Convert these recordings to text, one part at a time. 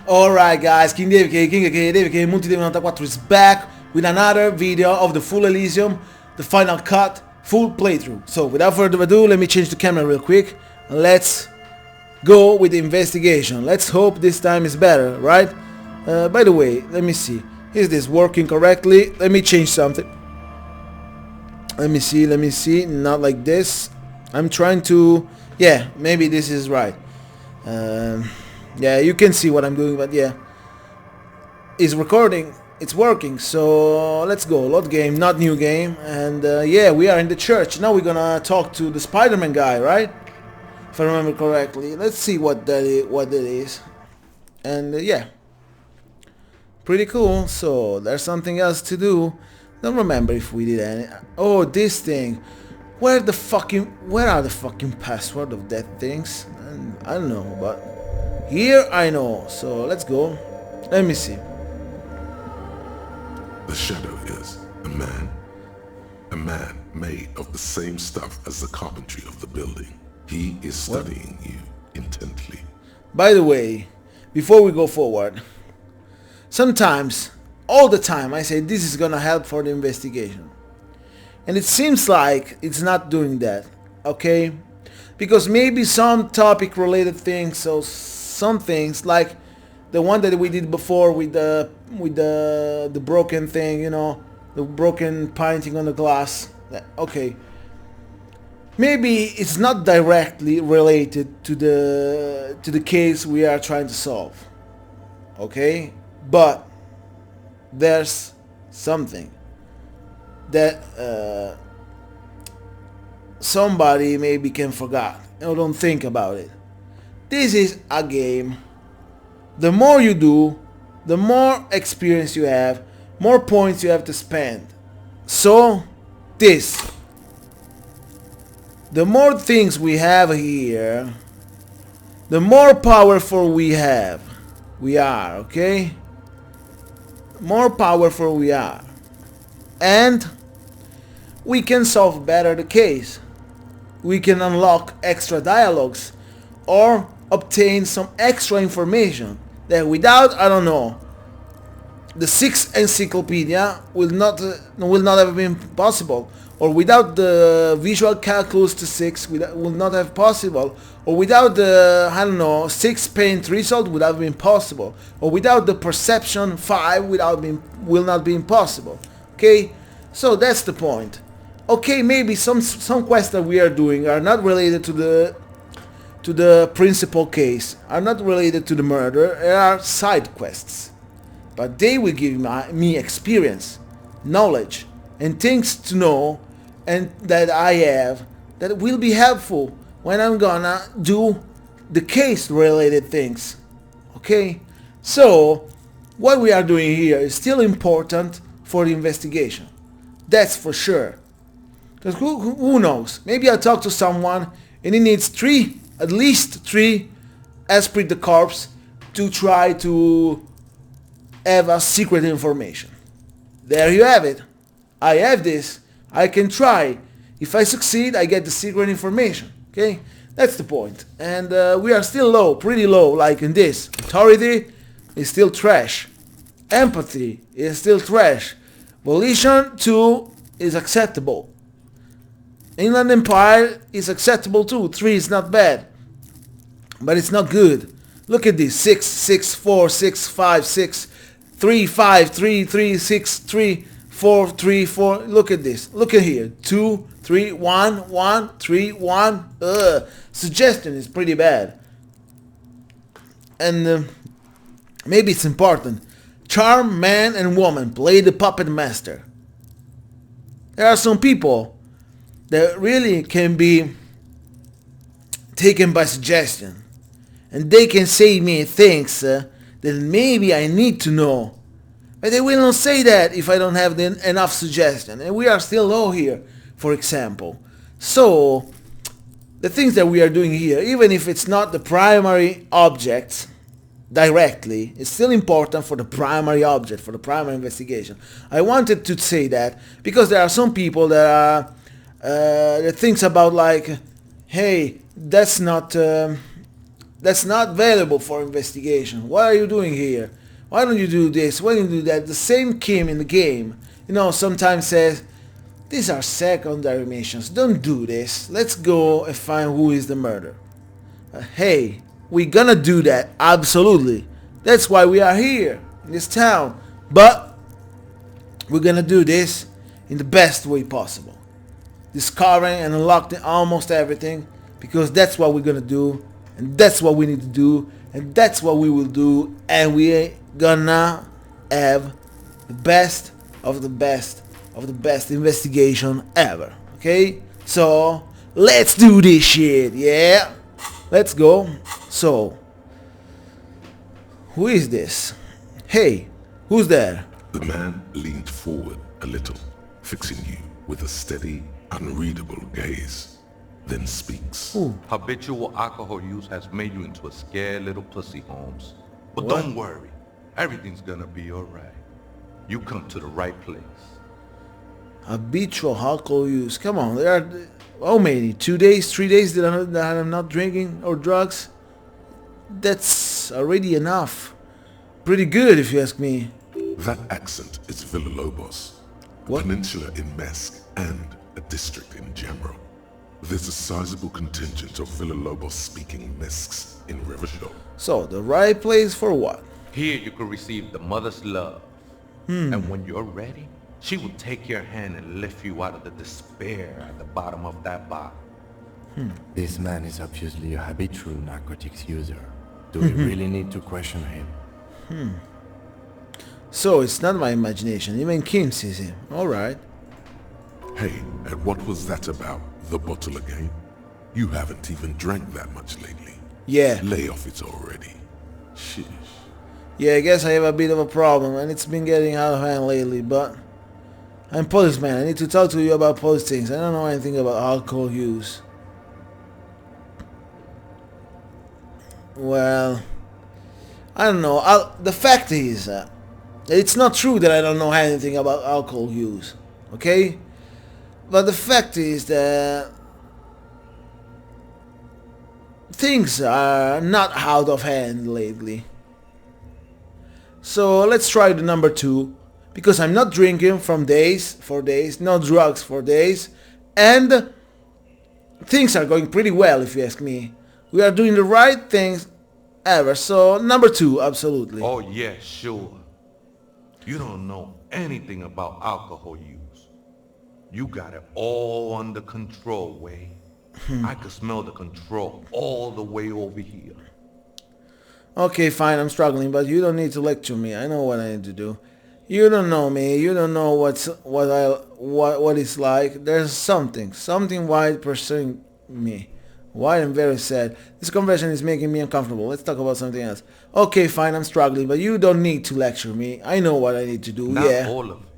Alright guys, King Multi 94 is back with another video of the full Elysium, the final cut, full playthrough. So without further ado, let me change the camera real quick and let's go with the investigation. Let's hope this time is better, right? By the way, let me see. Is this working correctly? Let me change something. Let me see, not like this. I'm trying to, yeah, maybe this is right. Yeah, you can see what I'm doing, but yeah, it's recording, it's working. So let's go. Load game, not new game. And yeah, we are in the church. Now we're gonna talk to the Spider-Man guy, right? If I remember correctly. Let's see what that is. And yeah, pretty cool. So there's something else to do. Don't remember if we did any. Oh, this thing. Where are the fucking password of that things? I don't know, but here I know. So let's go. Let me see. The shadow is a man made of the same stuff as the carpentry of the building. He is studying you intently. By the way, before we go forward, sometimes, all the time, I say this is gonna help for the investigation. And it seems like it's not doing that, okay? Because maybe some topic related things, so some things like the one that we did before with the broken thing, you know, the broken painting on the glass. Okay, maybe it's not directly related to the case we are trying to solve, okay? But there's something that somebody maybe can forget or don't think about it. This is a game. The more you do, the more experience you have, more points you have to spend. So this, the more things we have here, the more powerful we are, okay? More powerful we are, and we can solve better the case. We can unlock extra dialogues or obtain some extra information that without, I don't know, the 6th encyclopedia will not have been possible, or without the visual calculus to 6 will not have possible, or without the, I don't know, 6 paint result would have been possible, or without the perception 5 will not be impossible. Okay, so that's the point. Okay, maybe some quests that we are doing are not related to the principal case, are not related to the murder. They are side quests, but they will give me experience, knowledge, and things to know, and that I have that will be helpful when I'm gonna do the case related things. Okay, so what we are doing here is still important for the investigation, that's for sure. Because who knows, maybe I'll talk to someone and he needs at least three Esprit de Corps to try to have a secret information. There you have it. I have this. I can try. If I succeed, I get the secret information. Okay? That's the point. And we are still low, pretty low, like in this. Authority is still trash. Empathy is still trash. Volition 2 is acceptable. Inland Empire is acceptable too. 3 is not bad, but it's not good. Look at this: 6, 6, 4, 6, 5, 6, 3, 5, 3, 3, 6, 3, 4, 3, 4. Look at this. Look at here: 2, 3, 1, 1, 3, 1. Suggestion is pretty bad, and maybe it's important. Charm, man, and woman play the puppet master. There are some people that really can be taken by suggestion, and they can say me things that maybe I need to know, but they will not say that if I don't have enough suggestion, and we are still low here, for example. So the things that we are doing here, even if it's not the primary object directly, it's still important for the primary object, for the primary investigation. I wanted to say that because there are some people that are that thinks about like, hey, that's not That's not valuable for investigation. What are you doing here? Why don't you do this? Why don't you do that? The same Kim in the game, sometimes says, these are secondary missions. Don't do this. Let's go and find who is the murderer. Hey, we're gonna do that. Absolutely. That's why we are here in this town. But we're gonna do this in the best way possible. Discovering and unlocking almost everything, because that's what we're gonna do, and that's what we need to do, and that's what we will do, and we gonna have the best of the best of the best investigation ever. Okay? So let's do this shit, yeah? Let's go. So, who is this? Hey, who's there? The man leaned forward a little, fixing you with a steady, unreadable gaze, then speaks. Ooh. Habitual alcohol use has made you into a scared little pussy, Holmes. But What? don't worry, everything's gonna be alright. You come to the right place. Habitual alcohol use. Come on, there are how many? 2 days, 3 days that I'm not drinking or drugs? That's already enough. Pretty good if you ask me. That accent is Villalobos, a What? peninsula in Mesk and a district in general. There's a sizable contingent of Villalobos-speaking Mesks in Riverdale. So, the right place for what? Here you can receive the mother's love. And when you're ready, she will take your hand and lift you out of the despair at the bottom of that bottle. This man is obviously a habitual narcotics user. Do we really need to question him? So, it's not my imagination. Even Kim sees him. Alright. Hey, and what was that about? The bottle again? You haven't even drank that much lately. Yeah. Lay off it already. Sheesh. Yeah, I guess I have a bit of a problem, and it's been getting out of hand lately, but I'm policeman. I need to talk to you about police things. I don't know anything about alcohol use. Well, I don't know. The fact is, it's not true that I don't know anything about alcohol use, okay? But the fact is that things are not out of hand lately. So let's try the number 2, because I'm not drinking for days, no drugs for days, and things are going pretty well if you ask me. We are doing the right things ever, so number 2, absolutely. Oh yeah, sure. You don't know anything about alcohol use. You got it all under control, Way. I can smell the control all the way over here. Okay, fine, I'm struggling, but you don't need to lecture me. I know what I need to do. You don't know me. You don't know what it's like. There's something white pursuing me. Why I'm very sad. This conversation is making me uncomfortable. Let's talk about something else. Okay, fine, I'm struggling, but you don't need to lecture me. I know what I need to do. Not Yeah. all of it.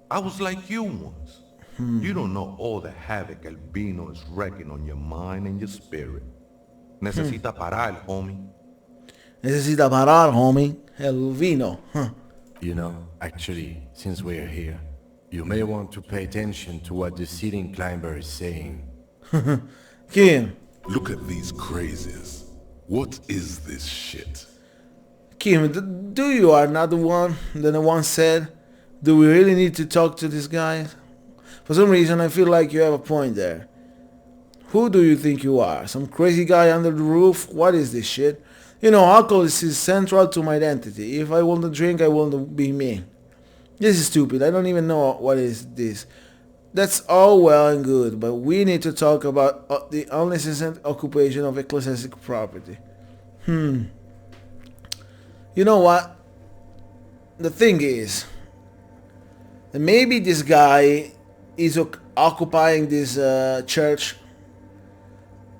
I was like you once. You don't know all the havoc Albino is wrecking on your mind and your spirit. Necesita parar, homie. Necesita parar, homie. El vino. Huh. You know, actually, since we're here, you may want to pay attention to what the ceiling climber is saying. Kim. Look at these crazies. What is this shit? Kim, do you are not the one that the one said, do we really need to talk to this guy? For some reason, I feel like you have a point there. Who do you think you are? Some crazy guy under the roof? What is this shit? You know, alcohol is central to my identity. If I want to drink, I want to be me. This is stupid. I don't even know what is this. That's all well and good, but we need to talk about the unlicensed occupation of ecclesiastic property. You know what? The thing is, that maybe this guy is occupying this church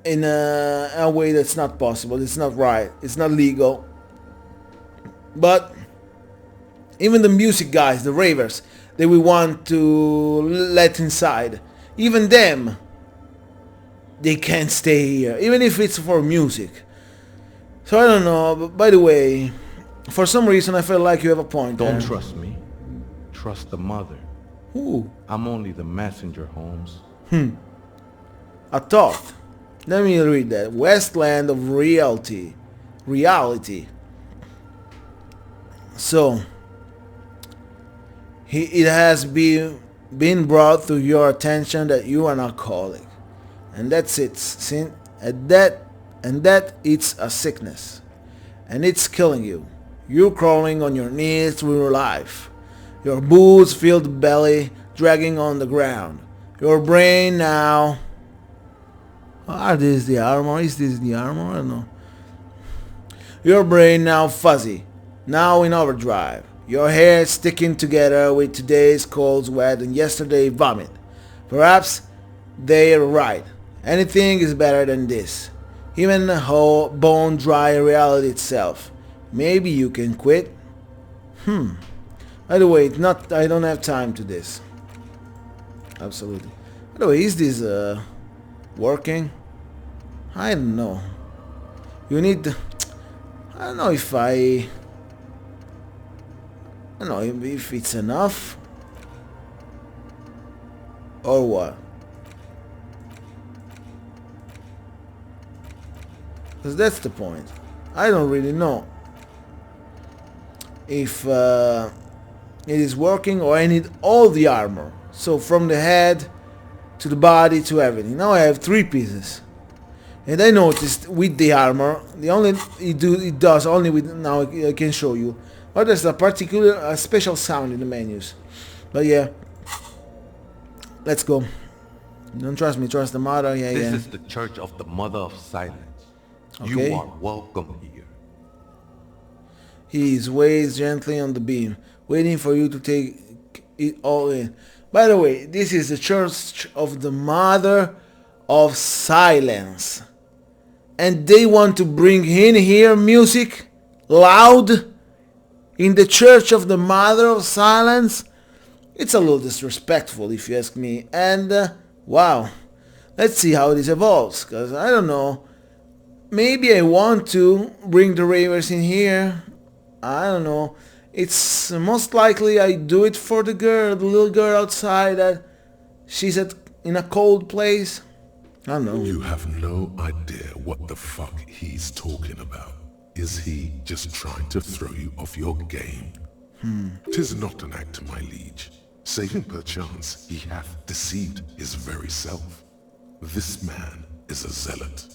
in a way that's not possible. It's not right. It's not legal. But even the music guys, the ravers, that we want to let inside, even them, they can't stay here, even if it's for music. So I don't know, but by the way, for some reason I feel like you have a point Don't there. trust me. Trust the mother. Ooh, I'm only the messenger, Holmes. a thought. Let me read that. Wasteland of reality. Reality. So, it has been brought to your attention that you are an alcoholic. And that's it. And that it's a sickness. And it's killing you. You're crawling on your knees through your life. Your booze-filled belly dragging on the ground. Your brain now... Are this the armor? Is this the armor? I don't know. Your brain now fuzzy. Now in overdrive. Your hair sticking together with today's cold sweat and yesterday's vomit. Perhaps they're right. Anything is better than this. Even the whole bone-dry reality itself. Maybe you can quit? By the way, I don't have time to this. Absolutely. By the way, is this working? I don't know. You need... I don't know if I don't know if it's enough. Or what? Because that's the point. I don't really know if it is working, or I need all the armor. So from the head to the body to everything. Now I have 3 pieces. And I noticed with the armor, it does only with, now I can show you. But there's a special sound in the menus. But yeah. Let's go. Don't trust me, trust the mother. Yeah, This yeah. is the Church of the Mother of Silence. Okay. You are welcome here. He sways gently on the beam, waiting for you to take it all in. By the way, this is the Church of the Mother of Silence. And they want to bring in here music loud in the Church of the Mother of Silence. It's a little disrespectful if you ask me. And wow, let's see how this evolves, because I don't know. Maybe I want to bring the ravers in here. I don't know. It's most likely I do it for the little girl outside that she's in a cold place. I don't know. You have no idea what the fuck he's talking about. Is he just trying to throw you off your game? 'Tis not an act, my liege, saving perchance he hath deceived his very self. This man is a zealot.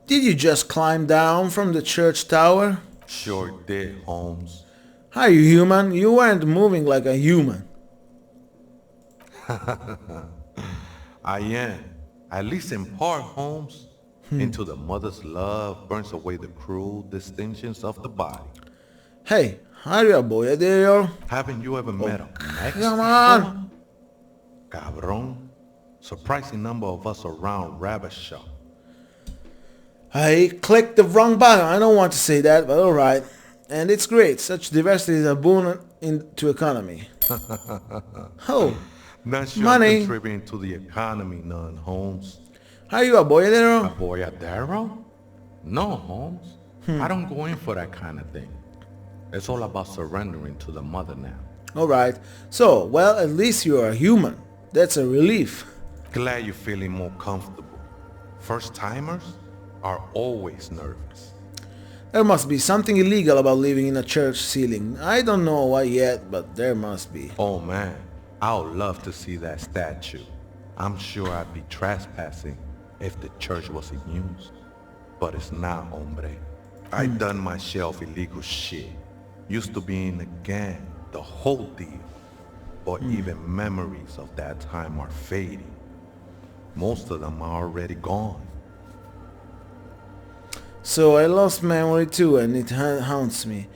Did you just climb down from the church tower? Sure did, Holmes. Are you human? You weren't moving like a human. I am, at least in part, Holmes. Into the mother's love burns away the cruel distinctions of the body. Hey, are you a boy there? Haven't you ever met a Mex Come on. before? Cabron. Surprising number of us around Rabbit Shop. I clicked the wrong button. I don't want to say that, but alright. And it's great. Such diversity is a boon to economy. Oh, Not sure money. contributing to the economy none, Holmes. Are you a boyadero? A boyadero? No, Holmes. I don't go in for that kind of thing. It's all about surrendering to the mother now. Alright. So, well, at least you are a human. That's a relief. Glad you're feeling more comfortable. First-timers are always nervous. There must be something illegal about living in a church ceiling. I don't know why yet, but there must be. Oh man, I would love to see that statue. I'm sure I'd be trespassing if the church was in use. But it's not, hombre. I done my share of illegal shit. Used to be in a gang, the whole deal. But even memories of that time are fading. Most of them are already gone. So I lost memory too, and it haunts me.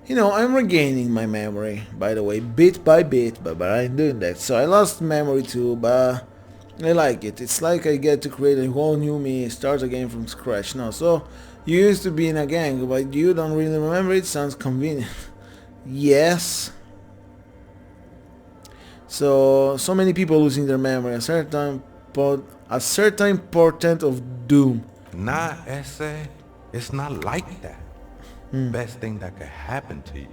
You know, I'm regaining my memory, by the way, bit by bit, but I'm doing that. So I lost memory too, but I like it. It's like I get to create a whole new me, start again from scratch. No, so you used to be in a gang, but you don't really remember it. Sounds convenient. Yes. So many people losing their memory. A certain portent of doom. Nah, ese, it's not like that. Best thing that could happen to you,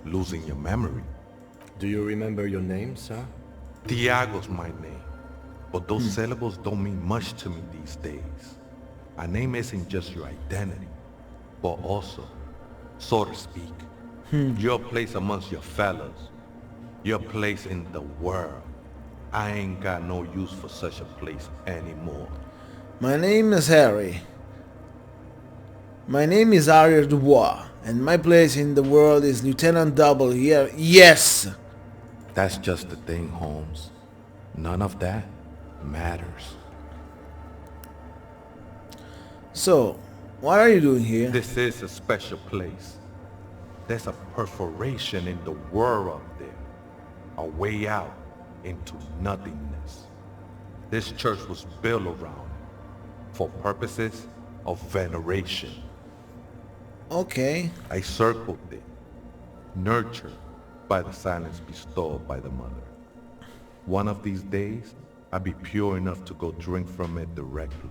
losing your memory. Do you remember your name, sir? TIAGO's my name. But those syllables don't mean much to me these days. A name isn't just your identity, but also, so to speak, your place amongst your fellows, your place in the world. I ain't got no use for such a place anymore. My name is Harry. My name is Ariel Dubois, and my place in the world is Lieutenant Double here. Yes! That's just the thing, Holmes. None of that matters. So, what are you doing here? This is a special place. There's a perforation in the world up there. A way out into nothingness. This church was built around it for purposes of veneration. Okay. I circled it, nurtured by the silence bestowed by the mother. One of these days, I'll be pure enough to go drink from it directly.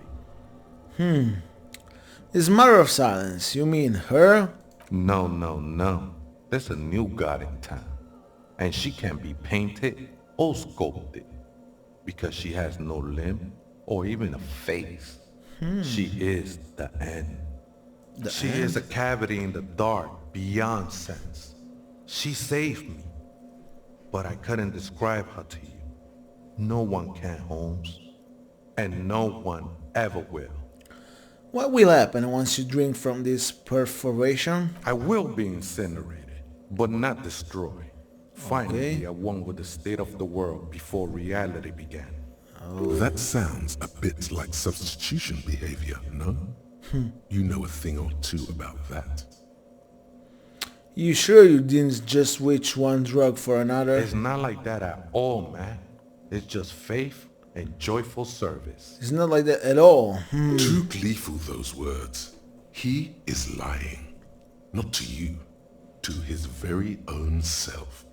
This mother of silence, you mean her? No, no, no. There's a new god in town. And she can be painted or sculpted. Because she has no limb or even a face. She is the end. She is a cavity in the dark beyond sense. She saved me. But I couldn't describe her to you. No one can, Holmes. And no one ever will. What will happen once you drink from this perforation? I will be incinerated, but not destroyed. Finally, Okay. at one with the state of the world before reality began. That sounds a bit like substitution behavior, no? You know a thing or two about that. You sure you didn't just switch one drug for another? It's not like that at all, man. It's just faith and joyful service. It's not like that at all. Too gleeful, those words. He is lying. Not to you, to his very own self.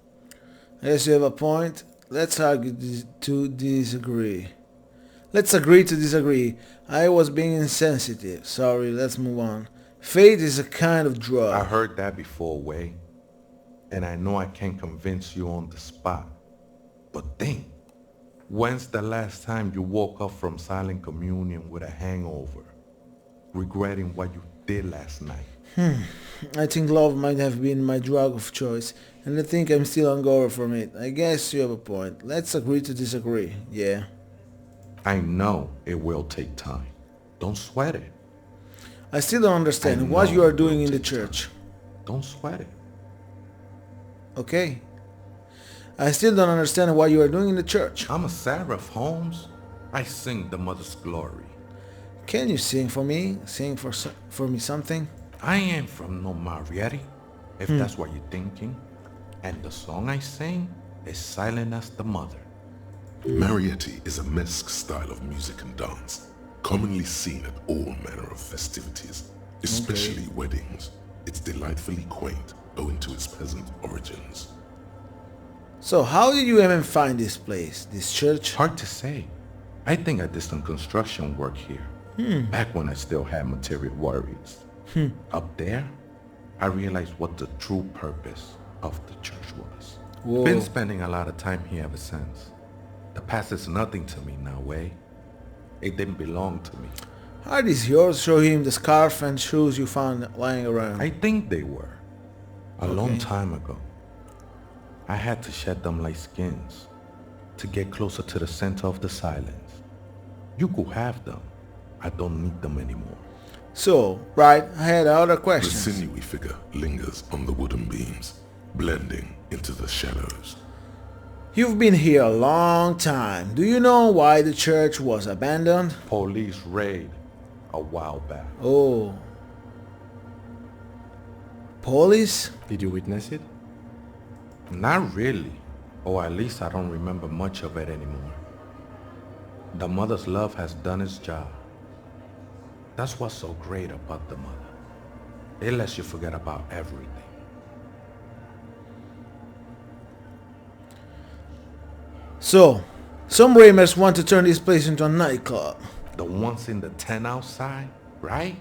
I guess you have a point. Let's argue to disagree. Let's agree to disagree. I was being insensitive. Sorry, let's move on. Faith is a kind of I drug. heard that before, Way. And I know I can't convince you on the spot. But think, when's the last time you woke up from silent communion with a hangover, regretting what you did last night? I think love might have been my drug of choice, and I think I'm still hungover from it. I guess you have a point. Let's agree to disagree. Yeah. I know it will take time. Don't sweat it. I still don't understand I what know you are it doing will in the take church. Don't sweat it. Okay. I still don't understand what you are doing in the church. I'm a seraph, Holmes. I sing the mother's glory. Can you sing for me? Sing for me something? I ain't from no Marietti, if that's what you're thinking. And the song I sing is silent as the mother. Marietti is a mesque style of music and dance, commonly seen at all manner of festivities, especially weddings. It's delightfully quaint, owing to its peasant origins. So how did you even find this place, this church? Hard to say. I think I did some construction work here, back when I still had material worries. Up there, I realized what the true purpose of the church was. Whoa. Been spending a lot of time here ever since. The past is nothing to me now, Way. It didn't belong to me. Are these yours? Show him the scarf and shoes you found lying around. I think they were. A long Okay. time ago. I had to shed them like skins to get closer to the center of the silence. You could have them. I don't need them anymore. So, right, I had other The questions. sinewy figure lingers on the wooden beams, blending into the shadows. You've been here a long time. Do you know why the church was abandoned? Police raid a while back. Oh. Police? Did you witness it? Not really. Or at least I don't remember much of it anymore. The mother's love has done its job. That's what's so great about the mother. It lets you forget about everything. So, some Ramers want to turn this place into a nightclub. The ones in the tent outside, right?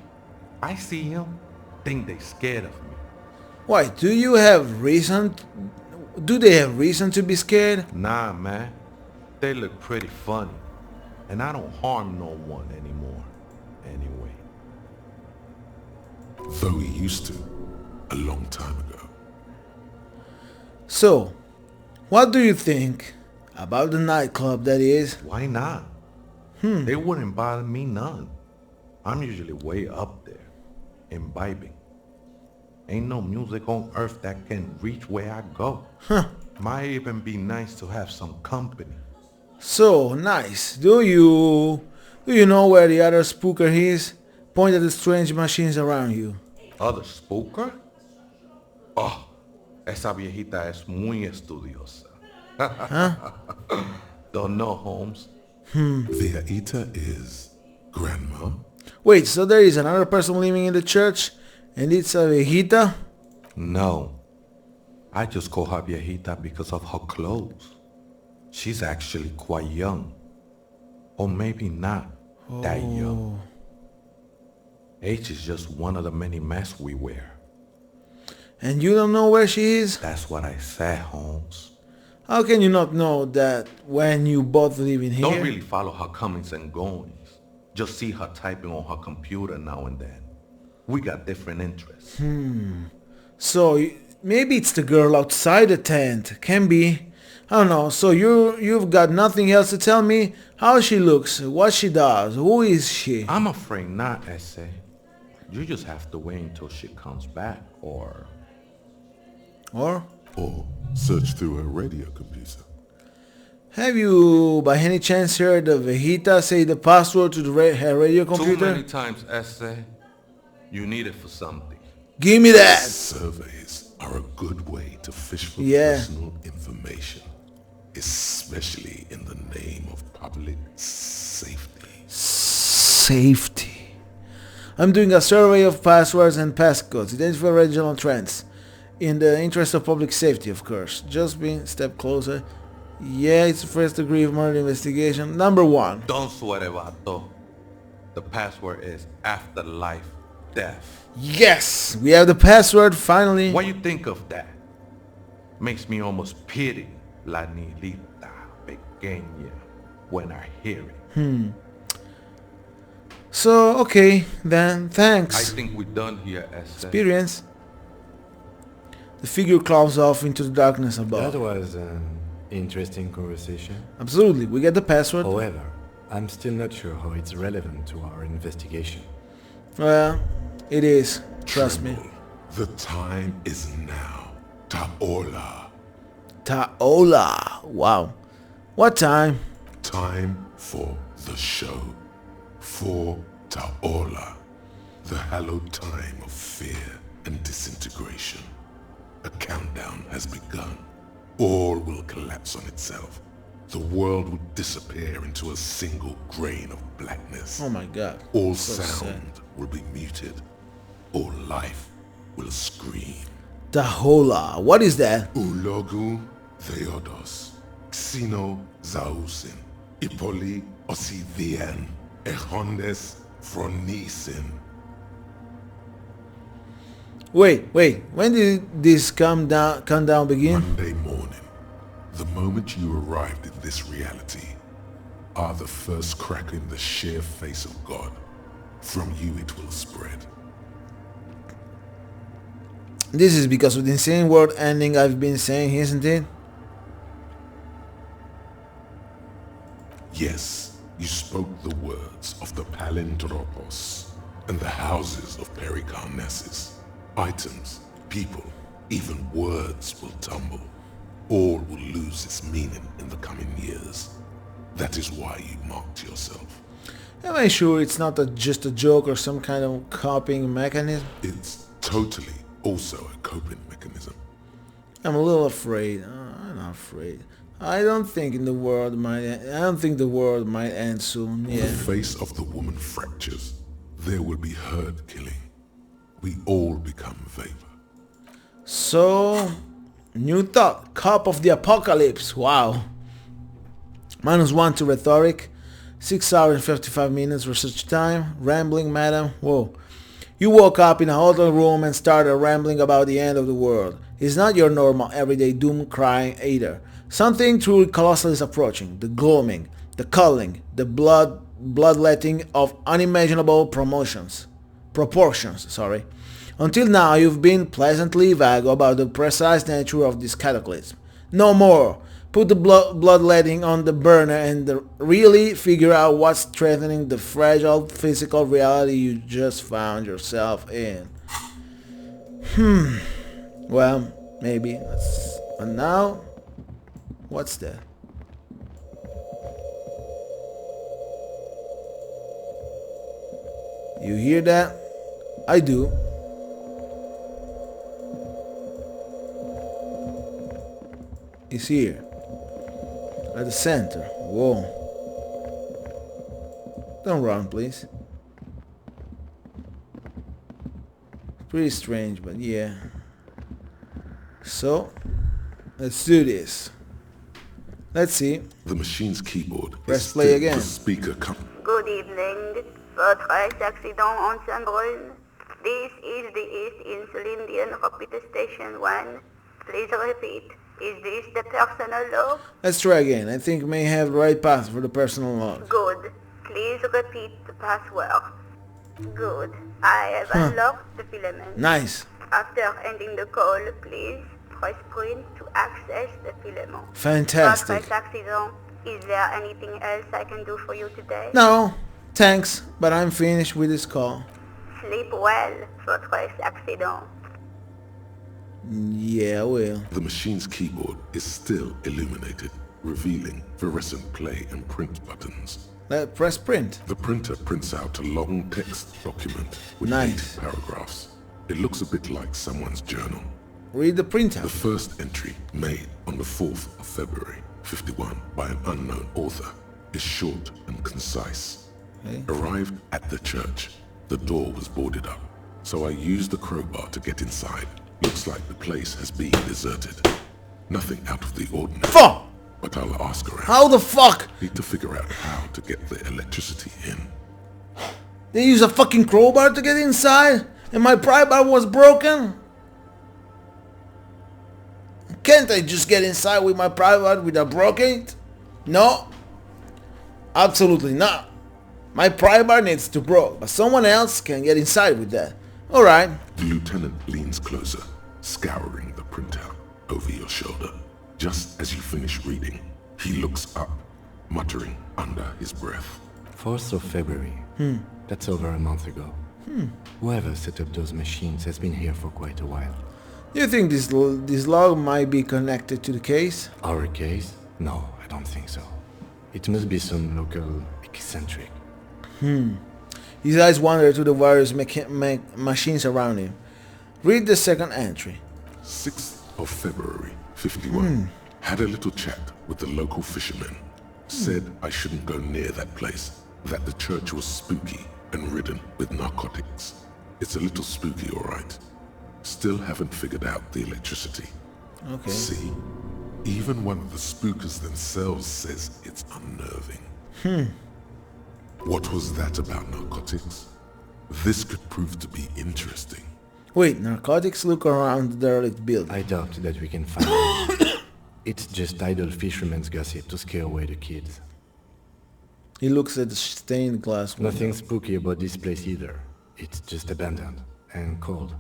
I see them. Think they scared of me. Why, do you have reason? Do they have reason to be scared? Nah, man. They look pretty funny. And I don't harm no one anymore. Anyway. Though he used to, a long time ago. So, what do you think about the nightclub that is? Why not? They wouldn't bother me none. I'm usually way up there, imbibing. Ain't no music on earth that can reach where I go. Might even be nice to have some company. So, nice. Do you know where the other spooker is? Point at the strange machines around you. Other spooker? Oh, esa viejita es muy estudiosa. Don't know, Holmes. Viejita is grandma? Wait, so there is another person living in the church, and it's a viejita? No. I just call her viejita because of her clothes. She's actually quite young. Or maybe not that young. Age is just one of the many masks we wear. And you don't know where she is? That's what I said, Holmes. How can you not know that when you both live in here? Don't really follow her comings and goings. Just see her typing on her computer now and then. We got different interests. So, maybe it's the girl outside the tent. Can be. I don't know. So you've got nothing else to tell me? How she looks, what she does, who is she? I'm afraid not, Essay. You just have to wait until she comes back, or... Or? Or search through her radio computer. Have you, by any chance, heard the Vegeta say the password to her radio Too computer? many times, Essay. You need it for something. Give me that! Surveys are a good way to fish for Yeah. personal information, especially in the name of public safety. Safety. I'm doing a survey of passwords and passcodes, identify regional trends. In the interest of public safety, of course. Just being a step closer. Yeah, it's a first degree of murder investigation. Number 1. Don't sweat it, Vato. The password is afterlife death. Yes! We have the password, finally. What you think of that? Makes me almost pity La Nilita Pequeña when I hear it. So, okay, then, I thanks. think we're done here, Essay. Experience. The figure climbs off into the darkness above. That was an interesting conversation. Absolutely, we get the password. However, I'm still not sure how it's relevant to our investigation. Well, it is. Trust me. Tremble. The time is now. Taola. Taola. Wow. What time? Time for the show. For Taola. The hallowed time of fear and disintegration. A countdown has begun. All will collapse on itself. The world will disappear into a single grain of blackness. Oh my god. All So sound sad. will be muted. All life will scream. Taola. What is that? Ulogu Theodos, Xeno Zausin, Ipoli Osithian, Echondes Fronisin. Wait. When did this countdown begin? Monday morning, the moment you arrived in this reality, are the first crack in the sheer face of God. From you it will spread. This is because of the insane world ending I've been saying, isn't it? Yes, you spoke the words of the Palindropos and the houses of Pericarnassus. Items, people, even words will tumble. All will lose its meaning in the coming years. That is why you mocked yourself. Am I sure it's not just a joke or some kind of coping mechanism? It's totally also a coping mechanism. I'm a little afraid. I'm not afraid. I don't think the world might end soon. The Yeah. face of the woman fractures. There will be herd killing. We all become vapor. So, new thought. Cup of the apocalypse. Wow. -1 to rhetoric. 6 hours and 55 minutes research time. Rambling, madam. Whoa. You woke up in a hotel room and started rambling about the end of the world. It's not your normal everyday doom crying either. Something truly colossal is approaching. The gloaming. the culling, the bloodletting of unimaginable proportions. Until now, you've been pleasantly vague about the precise nature of this cataclysm. No more. Put the bloodletting on the burner and really figure out what's threatening the fragile physical reality you just found yourself in. Well, maybe. And now, what's that? You hear that? I do. It's here. At the center. Whoa. Don't run, please. Pretty strange, but yeah. So, let's do this. Let's see. The machine's keyboard Press is play still again. the speaker Good evening. Votre accident en Saint-Brun. This is the East Insulindian Rapid Station 1. Please repeat. Is this the personal log? Let's try again. I think we may have the right path for the personal log. Good. Please repeat the password. Good. I have unlocked the filament. Nice. After ending the call, please press print to access the filament. Fantastic. Votre accident. Is there anything else I can do for you today? No, thanks, but I'm finished with this call. Sleep well, votre accident. Yeah, I will. The machine's keyboard is still illuminated, revealing fluorescent play and print buttons. Let's press print. The printer prints out a long text document with Nice. 8 paragraphs. It looks a bit like someone's journal. Read the The printout. first entry, made on the 4th of February, 51, by an unknown author, is short and concise. Okay. Arrived at the church. The door was boarded up, so I used the crowbar to get inside. Looks like the place has been deserted. Nothing out of the ordinary, Fuck! but I'll ask around. How the fuck? Need to figure out how to get the electricity in. They use a fucking crowbar to get inside? And my pry bar was broken? Can't I just get inside with my pry bar without broken it? No. Absolutely not. My pry bar needs to broke, but someone else can get inside with that. Alright. The lieutenant leans closer, scouring the printout over your shoulder. Just as you finish reading, he looks up, muttering under his breath. 4th of February. That's over a month ago. Whoever set up those machines has been here for quite a while. You think this log might be connected to the case? Our case? No, I don't think so. It must be some local eccentric. His eyes wander to the various machines around him. Read the second entry. 6th of February, 51. Had a little chat with the local fishermen. Said I shouldn't go near that place, that the church was spooky and ridden with narcotics. It's a little spooky, alright. Still haven't figured out the electricity. Okay. See? Even one of the spookers themselves says it's unnerving. What was that about narcotics? This could prove to be interesting. Wait, narcotics look around the derelict building. I doubt that we can find it. It's just idle fishermen's gossip to scare away the kids. He looks at the stained glass window. Nothing spooky about this place either. It's just abandoned and cold,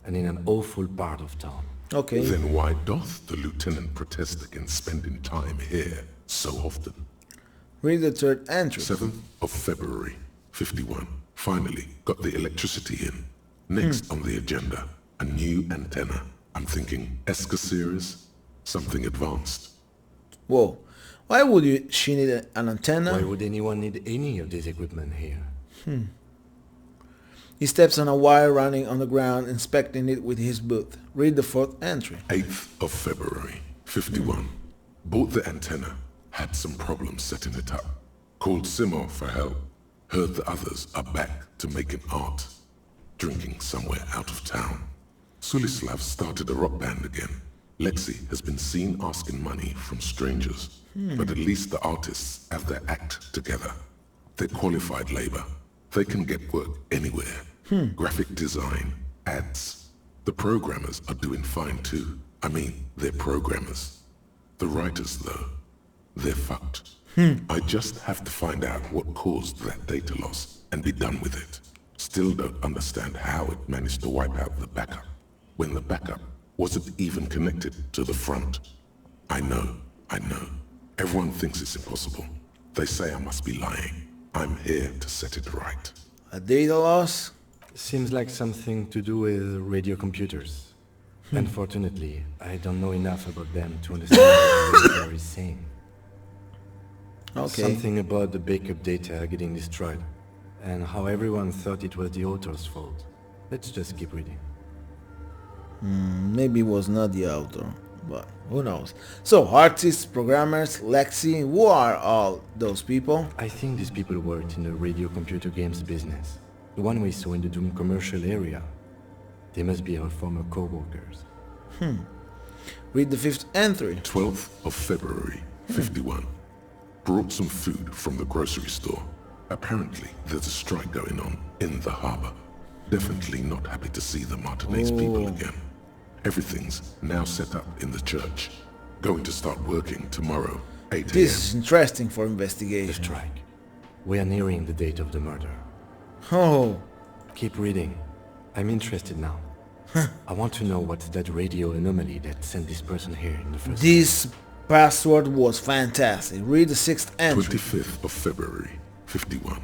and in an awful part of town. Okay. Then why doth the lieutenant protest against spending time here so often? Read the third entry. 7th of February, 51. Finally got the electricity in. Next on the agenda, a new antenna. I'm thinking ESCA series, something advanced. Whoa. Why would she need an antenna? Why would anyone need any of this equipment here? He steps on a wire running on the ground, inspecting it with his boot. Read the fourth entry. 8th of February, 51. Bought the antenna. Had some problems setting it up. Called Simo for help. Heard the others are back to making art. Drinking somewhere out of town. Sulislav started a rock band again. Lexi has been seen asking money from strangers. But at least the artists have their act together. They're qualified labor. They can get work anywhere. Graphic design, ads. The programmers are doing fine too. I mean, they're programmers. The writers, though, they're fucked. I just have to find out what caused that data loss and be done with it. Still don't understand how it managed to wipe out the backup, when the backup wasn't even connected to the front. I know. Everyone thinks it's impossible. They say I must be lying. I'm here to set it right. A data loss? Seems like something to do with radio computers. Unfortunately, I don't know enough about them to understand what the radio is saying. Okay. Something about the backup data getting destroyed, and how everyone thought it was the author's fault. Let's just keep reading. Maybe it was not the author, but who knows. So, artists, programmers, Lexi, who are all those people? I think these people worked in the radio computer games business. The one we saw in the Doom commercial area. They must be our former co-workers. Read the 5th entry. 12th of February, 51. Brought some food from the grocery store. Apparently, there's a strike going on in the harbor. Definitely not happy to see the Martinez people again. Everything's now set up in the church. Going to start working tomorrow, 8 a.m. This is interesting for The investigation. strike. We are nearing the date of the murder. Oh, Keep reading. I'm interested now. I want to know what's that radio anomaly that sent this person here in the first place. this password was fantastic. Read the 6th entry. 25th of February, 51.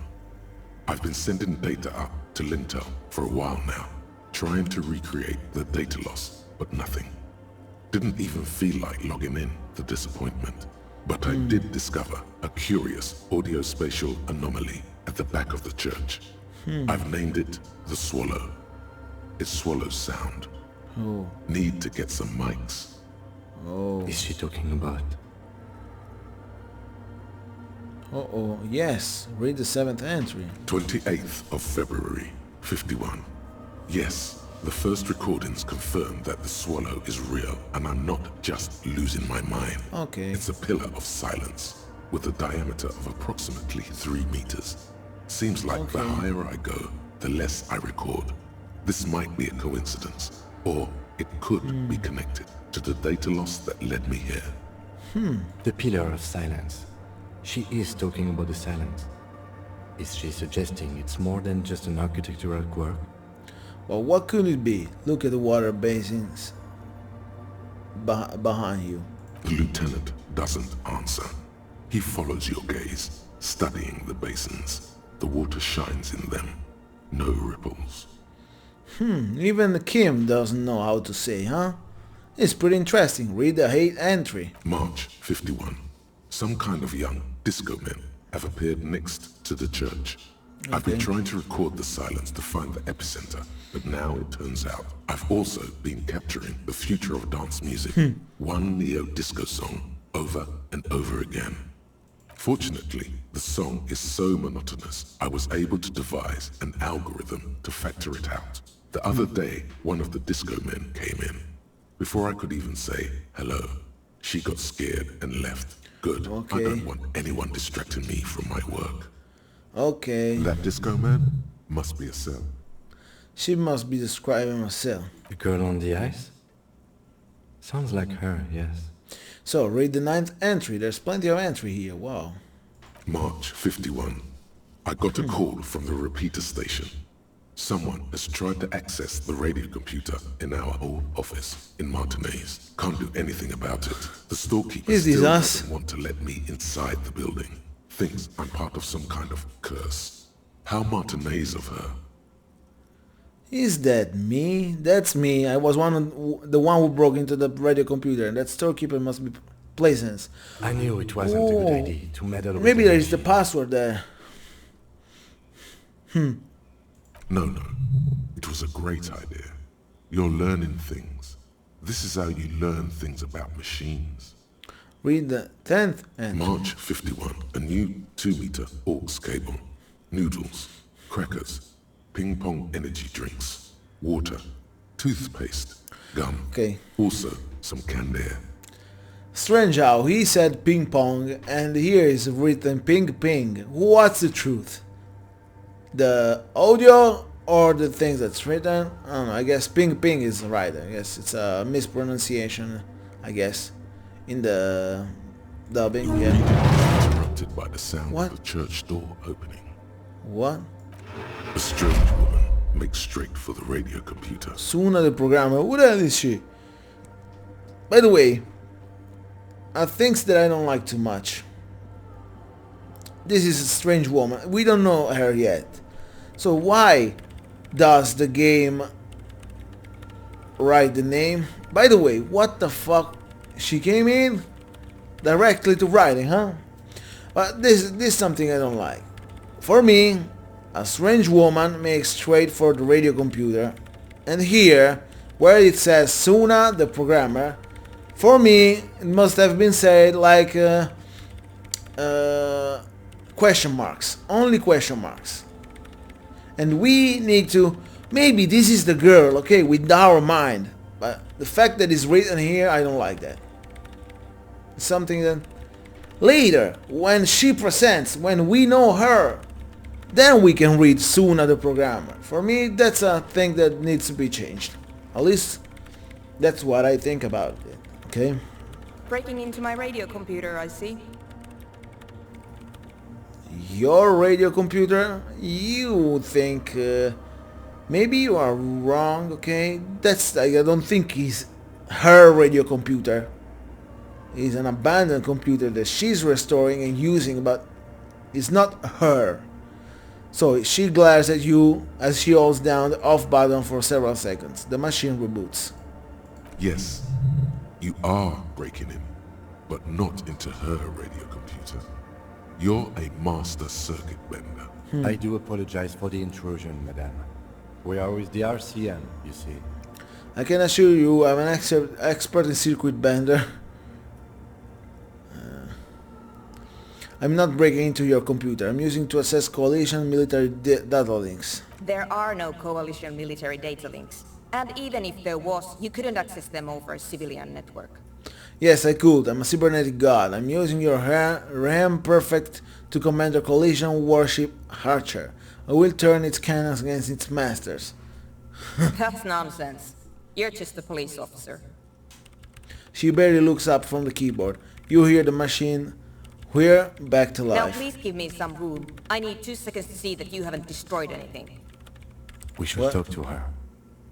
I've been sending data up to Lintel for a while now, trying to recreate the data loss, but nothing. Didn't even feel like logging in, the disappointment. But I did discover a curious audio-spatial anomaly at the back of the church. I've named it the Swallow. It swallows sound. Oh, Need to get some mics. Is she talking about? yes. Read the 7th entry. 28th of February, 51. Yes, the first recordings confirm that the Swallow is real and I'm not just losing my mind. Okay. It's a pillar of silence with a diameter of approximately 3 meters. Seems like the higher I go, the less I record. This might be a coincidence, or it could be connected to the data loss that led me here. The pillar of silence. She is talking about the silence. Is she suggesting it's more than just an architectural quirk? Well, what could it be? Look at the water basins behind you. The lieutenant doesn't answer. He follows your gaze, studying the basins. The water shines in them. No ripples. Even Kim doesn't know how to say, huh? It's pretty interesting. Read the 8th entry. March 51. Some kind of young disco men have appeared next to the church. I've been trying to record the silence to find the epicenter, but now it turns out I've also been capturing the future of dance music, one neo-disco song over and over again. Fortunately, the song is so monotonous, I was able to devise an algorithm to factor it out. The other day, one of the disco men came in. Before I could even say hello, she got scared and left. Good. Okay. I don't want anyone distracting me from my work. Okay. That disco man must be a cell. She must be describing herself. The girl on the ice? Sounds like her, yes. So, read the 9th entry. There's plenty of entry here. Wow. March 51. I got a call from the repeater station. Someone has tried to access the radio computer in our old office in Martinez. Can't do anything about it. The storekeeper Is this still us? doesn't want to let me inside the building. Thinks I'm part of some kind of curse. How Martinez of her. Is that me? That's me. I was the one who broke into the radio computer, and that storekeeper must be Plaisance. I knew it wasn't a good idea to meddle with Maybe the there is the machine. password there. No. It was a great idea. You're learning things. This is how you learn things about machines. Read the 10th entry. March 51. A new 2-meter aux cable. Noodles. Crackers. Ping pong energy drinks. Water. Toothpaste. Gum. Okay. Also, some canned air. Strange how he said ping pong and here is written ping ping. What's the truth? The audio or the things that's written? I don't know. I guess ping ping is right. I guess it's a mispronunciation, I guess, in the dubbing. Yeah. prompted by the sound What? of the church door opening. What? A strange woman makes straight for the radio computer. Suna the programmer. Who the hell is she? By the way, things that I don't like too much. This is a strange woman. We don't know her yet. So why does the game write the name? By the way, what the fuck? She came in directly to writing, huh? But this is something I don't like. For me, a strange woman makes straight for the radio computer. And here, where it says Suna the programmer, for me it must have been said like question marks. Only question marks. And we need to... Maybe this is the girl, okay, with our mind. But the fact that it's written here, I don't like that. It's something that... Later, when she presents, when we know her, then we can read Suna the programmer. For me, that's a thing that needs to be changed. At least, that's what I think about it, okay? Breaking into my radio computer, I see. Your radio computer? You think... maybe you are wrong, okay? That's... I don't think it's her radio computer. It's an abandoned computer that she's restoring and using, but it's not her. So she glares at you as she holds down the off button for several seconds. The machine reboots. Yes, you are breaking in, but not into her radio computer. You're a master circuit bender. I do apologize for the intrusion, madame. We are with the RCM, you see. I can assure you I'm an expert in circuit bender. I'm not breaking into your computer. I'm using to access coalition military data links. There are no coalition military data links. And even if there was, you couldn't access them over a civilian network. Yes, I could. I'm a cybernetic god. I'm using your RAM perfect to command a coalition warship Archer. I will turn its cannons against its masters. That's nonsense. You're just a police officer. She barely looks up from the keyboard. You hear the machine whir back to Now life. please give me some room. I need 2 seconds to see that you haven't destroyed anything. We should What? talk to her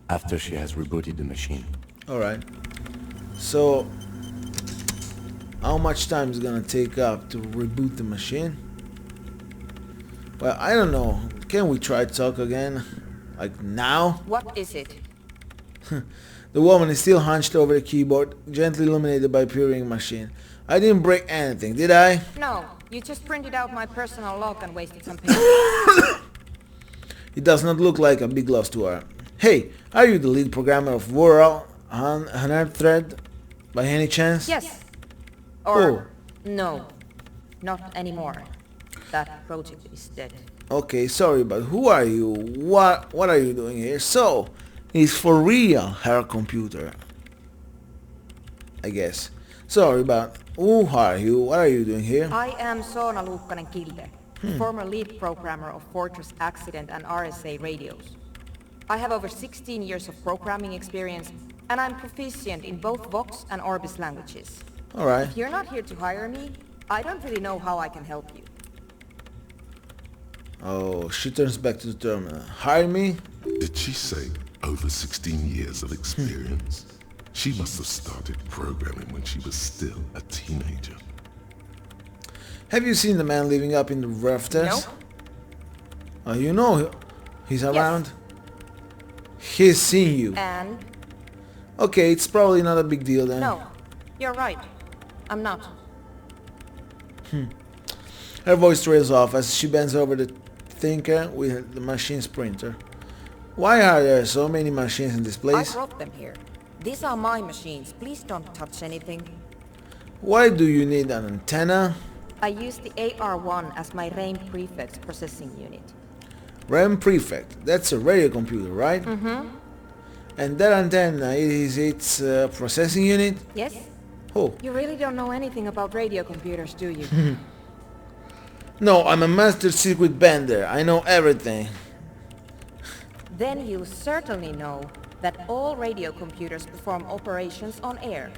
after she has rebooted the machine. Alright. So, how much time is it gonna take up to reboot the machine? Well, I don't know. Can we try to talk again? Like now? What is it? The woman is still hunched over the keyboard, gently illuminated by a purring machine. I didn't break anything, did I? No, you just printed out my personal log and wasted some paper. It does not look like a big loss to her. Hey, are you the lead programmer of World Thread by any chance? Yes. Or... Oh. No. Not anymore. That project is dead. Okay, sorry, but who are you? What are you doing here? So, it's for real her computer. I guess. Sorry, but who are you? What are you doing here? I am Soona Luukkanen-Kilde, former lead programmer of Fortress Accident and RSA radios. I have over 16 years of programming experience, and I'm proficient in both Vox and Orbis languages. Alright. If you're not here to hire me, I don't really know how I can help you. Oh, she turns back to the terminal. Hire me? Did she say over 16 years of experience? She must have started programming when she was still a teenager. Have you seen the man living up in the rafters? No. You know he's around? He's seen you. And? Okay, it's probably not a big deal then. No, you're right. I'm not. Her voice trails off as she bends over the thinker with the machine's printer. Why are there so many machines in this I place? brought them here. These are my machines. Please don't touch anything. Why do you need an antenna? I use the AR-1 as my RAIN prefix processing unit. RAM Prefect, that's a radio computer, right? Mm-hmm. And that antenna is its processing unit? Yes? Oh. You really don't know anything about radio computers, do you? No, I'm a master circuit bender. I know everything. Then you certainly know that all radio computers perform operations on air.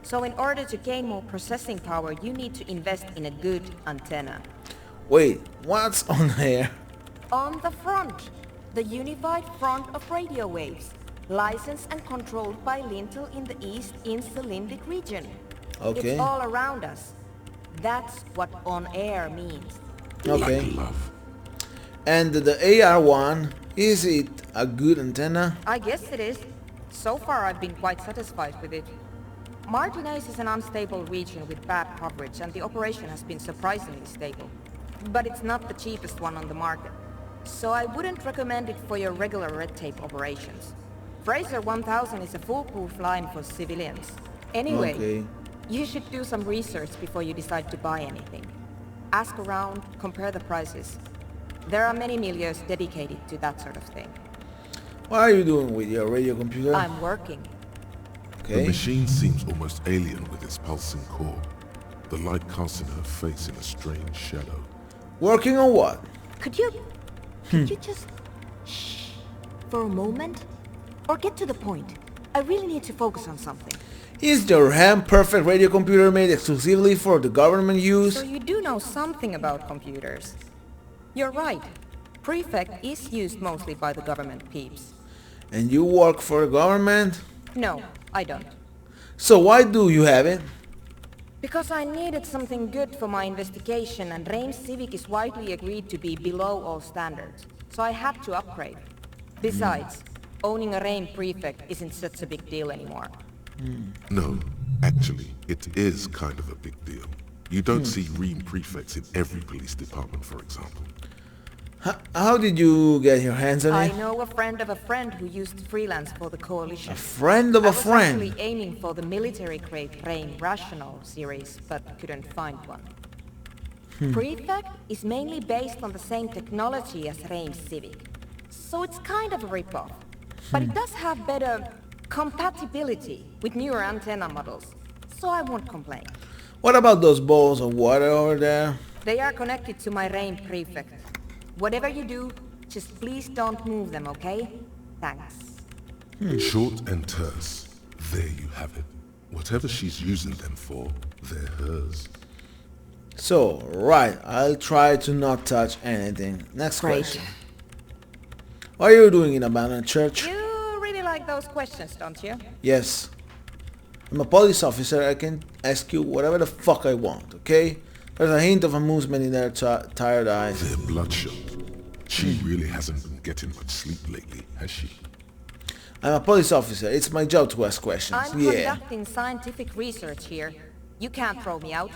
So in order to gain more processing power, you need to invest in a good antenna. Wait, what's on here? On the front, the unified front of radio waves, licensed and controlled by Lintel in the East Insulindic region. Okay. It's all around us. That's what on-air means. Okay. Like love. And the AR1, is it a good antenna? I guess it is. So far I've been quite satisfied with it. Martinez is an unstable region with bad coverage and the operation has been surprisingly stable. But it's not the cheapest one on the market. So I wouldn't recommend it for your regular red tape operations. Fraser 1000 is a foolproof line for civilians. Anyway, Okay. you should do some research before you decide to buy anything. Ask around, compare the prices. There are many milieux dedicated to that sort of thing. What are you doing with your radio computer? I'm working. The Okay. machine seems almost alien with its pulsing core. The light casting her face in a strange shadow. Working on what? Could you just shh for a moment? Or get to the point. I really need to focus on something. Is your RAM perfect radio computer made exclusively for the government use? So you do know something about computers. You're right. Prefect is used mostly by the government peeps. And you work for the government? No, I don't. So why do you have it? Because I needed something good for my investigation and Reims Civic is widely agreed to be below all standards. So I had to upgrade. Besides, owning a Reims prefect isn't such a big deal anymore. No, actually, it is kind of a big deal. You don't see Ream prefects in every police department, for example. How did you get your hands on I it? know a friend of a friend who used to freelance for the coalition. A friend of I a was friend. actually aiming for the military-grade Rain Rational series, but couldn't find one. Prefect is mainly based on the same technology as Rain Civic, so it's kind of a rip-off. But it does have better compatibility with newer antenna models, so I won't complain. What about those bowls of water over there? They are connected to my Rain Prefect. Whatever you do, just please don't move them, okay? Thanks. Short and terse. There you have it. Whatever she's using them for, they're hers. So, right, I'll try to not touch anything. Next Great. question. What are you doing in abandoned church? You really like those questions, don't you? Yes. I'm a police officer, I can ask you whatever the fuck I want, okay? There's a hint of amusement in their tired eyes. They're bloodshot. She really hasn't been getting much sleep lately, has she? I'm a police officer, it's my job to ask questions. I'm Yeah, conducting scientific research here. You can't throw me out.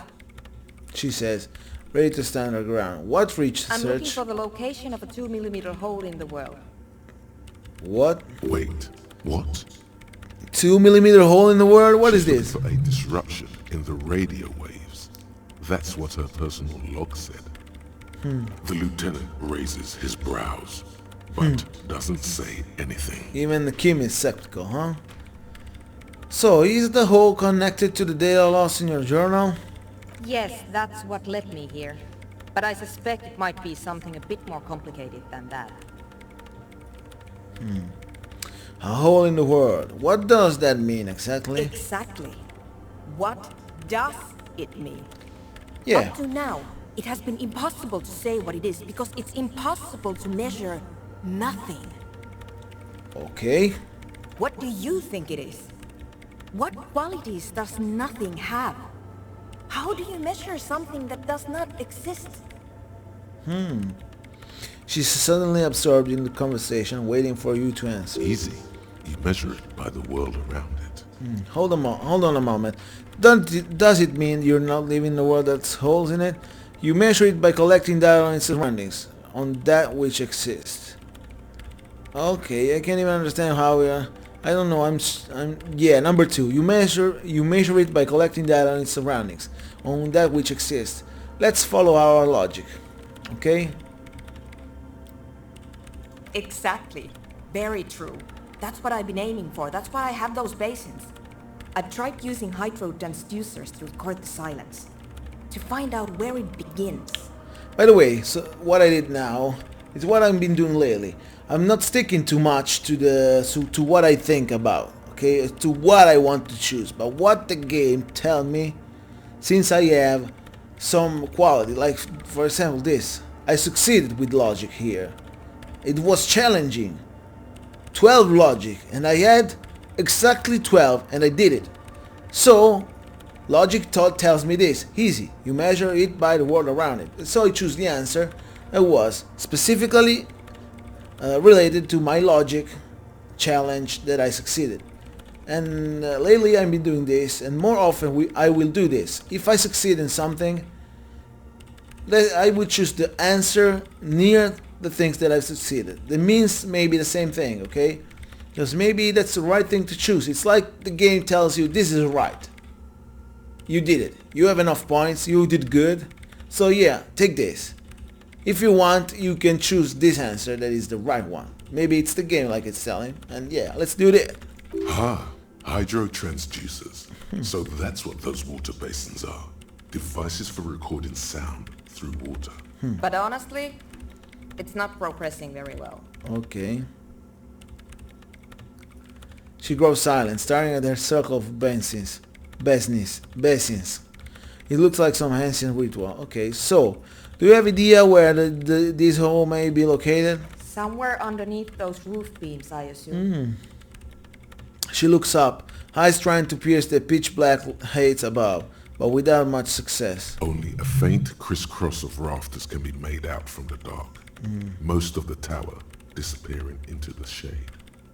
she says, ready to stand her ground. What I'm research? looking for the location of a 2mm hole in the world. What? Wait, what? 2mm hole in the world? What is She's this? looking for a disruption in the radio waves. That's what her personal log said. The lieutenant raises his brows, but doesn't say anything. Even Kim is skeptical, huh? So, is the hole connected to the data lost in your journal? Yes, that's what led me here. But I suspect it might be something a bit more complicated than that. A hole in the world. What does that mean exactly? Exactly. What does it mean? Yeah. Up to now, it has been impossible to say what it is because it's impossible to measure nothing. Okay. What do you think it is? What qualities does nothing have? How do you measure something that does not exist? She's suddenly absorbed in the conversation, waiting for you to answer. Easy. You measure it by the world around it. Hold on a moment. Does it mean you're not living in a world that's holes in it? You measure it by collecting data on its surroundings, on that which exists. Okay, I can't even understand how we are. I don't know. Yeah. Number 2. You measure it by collecting data on its surroundings, on that which exists. Let's follow our logic. Okay. Exactly. Very true. That's what I've been aiming for. That's why I have those basins. I've tried using hydro transducers to record the silence, to find out where it begins. By the way, so what I did now is what I've been doing lately. I'm not sticking too much to what I think about. okay, to what I want to choose, but what the game tell me, since I have some quality, like for example this. I succeeded with logic here. It was challenging. 12 logic, and I had exactly 12, and I did it. So, logic tells me this, easy, you measure it by the world around it. So I choose the answer that was specifically related to my logic challenge that I succeeded. And lately I've been doing this, and more often I will do this. If I succeed in something, I would choose the answer near the things that I've succeeded. The means may be the same thing, okay? Because maybe that's the right thing to choose. It's like the game tells you this is right. You did it. You have enough points. You did good. So yeah, take this. If you want, you can choose this answer that is the right one. Maybe it's the game like it's telling. And yeah, let's do that. Hydro transducers. So that's what those water basins are. Devices for recording sound through water. But honestly, it's not progressing very well. Okay. She grows silent, staring at her circle of basins. It looks like some ancient ritual. Okay, so, do you have idea where this hole may be located? Somewhere underneath those roof beams, I assume. She looks up, eyes trying to pierce the pitch black haze above, but without much success. Only a faint crisscross of rafters can be made out from the dark. Most of the tower disappearing into the shade.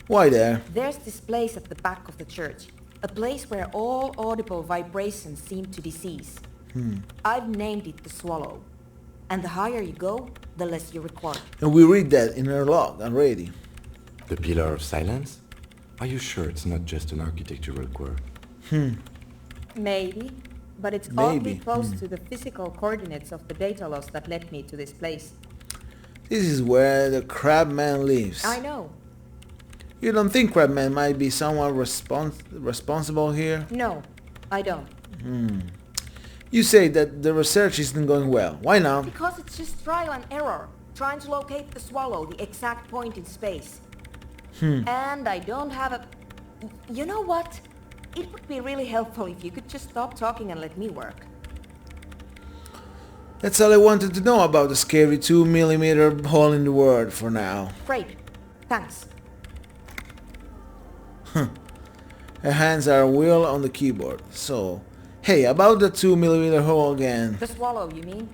Why there? There's this place at the back of the church. A place where all audible vibrations seem to cease. I've named it the Swallow. And the higher you go, the less you record. And we read that in her log already. The Pillar of Silence? Are you sure it's not just an architectural quirk? Maybe, but it's oddly close to the physical coordinates of the data loss that led me to this place. This is where the Crabman lives. I know. You don't think Crabman might be someone responsible here? No, I don't. You say that the research isn't going well. Why not? Because it's just trial and error, trying to locate the Swallow, the exact point in space. And I don't have a... You know what? It would be really helpful if you could just stop talking and let me work. That's all I wanted to know about the scary 2mm hole in the world for now. Great. Thanks. Her hands are wheel on the keyboard. So, hey, about the 2mm hole again. The Swallow, you mean?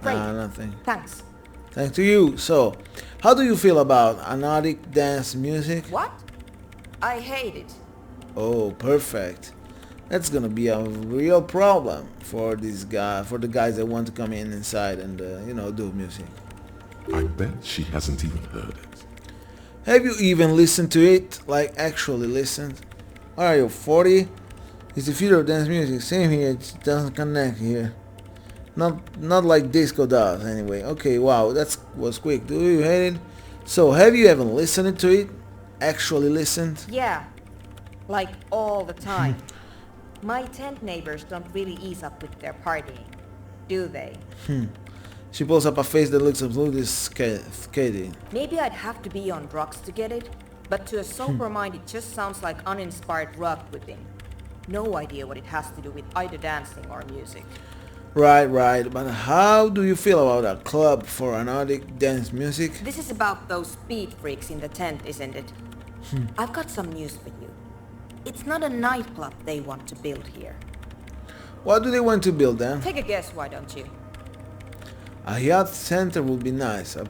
Great. Nothing. Thanks. Thanks to you. So, how do you feel about anodic dance music? What? I hate it. Oh, perfect. That's gonna be a real problem for this guy, for the guys that want to come inside and do music. I bet she hasn't even heard it. Have you even listened to it? Like actually listened? Are you 40? It's the future of dance music. Same here. It doesn't connect here. Not like disco does anyway. Okay, wow, that was quick. Do you hate it? So have you ever listened to it? Actually listened? Yeah. Like all the time. My tent neighbors don't really ease up with their partying, do they? She pulls up a face that looks absolutely scathing. Maybe I'd have to be on drugs to get it, but to a sober mind it just sounds like uninspired rug whipping. No idea what it has to do with either dancing or music. Right, but how do you feel about a club for anodic dance music? This is about those speed freaks in the tent, isn't it? I've got some news for you. It's not a nightclub they want to build here. What do they want to build then? Take a guess, why don't you? A yacht center would be nice, a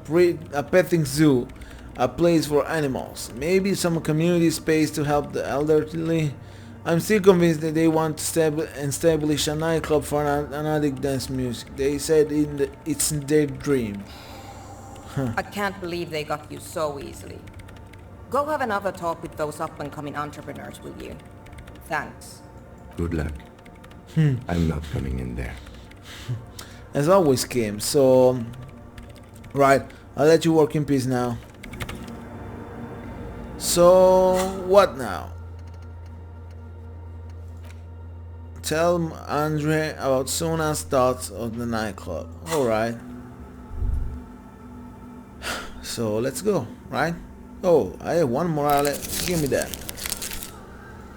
petting zoo, a place for animals, maybe some community space to help the elderly. I'm still convinced that they want to establish a nightclub for anodic dance music. They said it's their dream. I can't believe they got you so easily. Go have another talk with those up-and-coming entrepreneurs, will you? Thanks. Good luck. I'm not coming in there. As always, Kim. So, right, I'll let you work in peace now. So, what now? Tell Andre about Suna's thoughts of the nightclub. Alright. So, let's go, right? Oh, I have one more outlet. Give me that.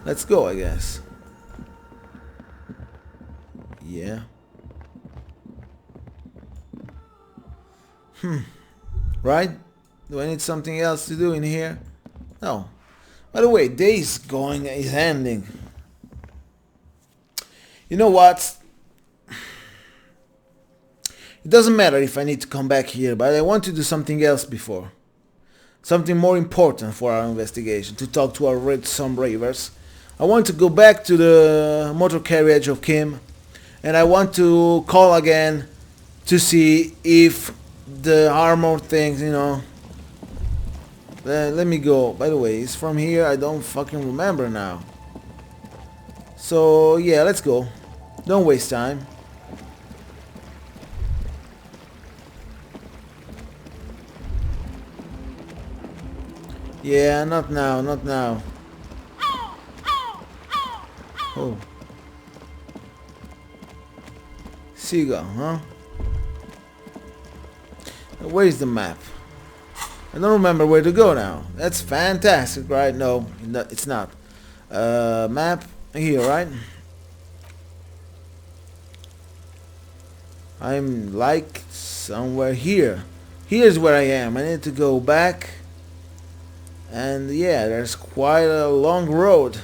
Let's go, I guess. Yeah. Right? Do I need something else to do in here? No. By the way, day is ending. You know what? It doesn't matter if I need to come back here, but I want to do something else before. Something more important for our investigation, to talk to our Red Sun Bravers. I want to go back to the motor carriage of Kim, and I want to call again to see if the armor things, you know. Let me go. By the way, it's from here. I don't fucking remember now. So yeah, let's go. Don't waste time. Yeah, not now, not now. Oh. Seagull, huh? Where is the map? I don't remember where to go now. That's fantastic, right? No, it's not. Map here, right? I'm like somewhere here. Here's where I am. I need to go back. And yeah, there's quite a long road.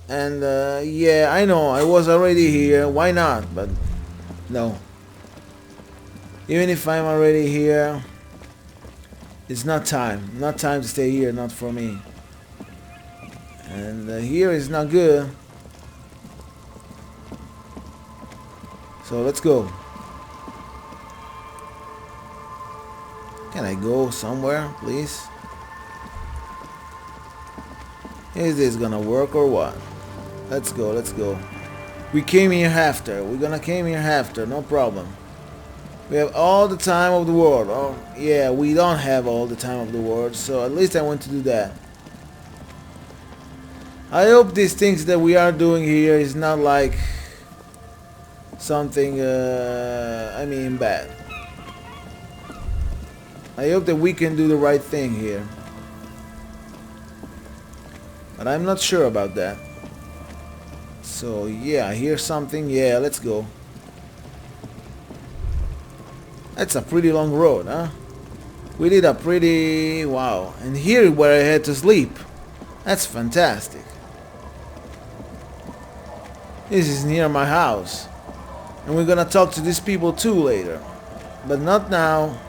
And yeah, I know, I was already here. Why not? But no. Even if I'm already here, it's not time. Not time to stay here, not for me. And here is not good. So let's go. Can I go somewhere, please? Is this gonna work or what? Let's go, let's go. We came here after. We're gonna came here after, no problem. We have all the time of the world. Oh, yeah, we don't have all the time of the world, so at least I want to do that. I hope these things that we are doing here is not like something, I mean, bad. I hope that we can do the right thing here. But I'm not sure about that. So yeah, I hear something. Yeah, let's go. That's a pretty long road, huh? We did a pretty... wow. And here is where I had to sleep. That's fantastic. This is near my house. And we're gonna talk to these people too later. But not now.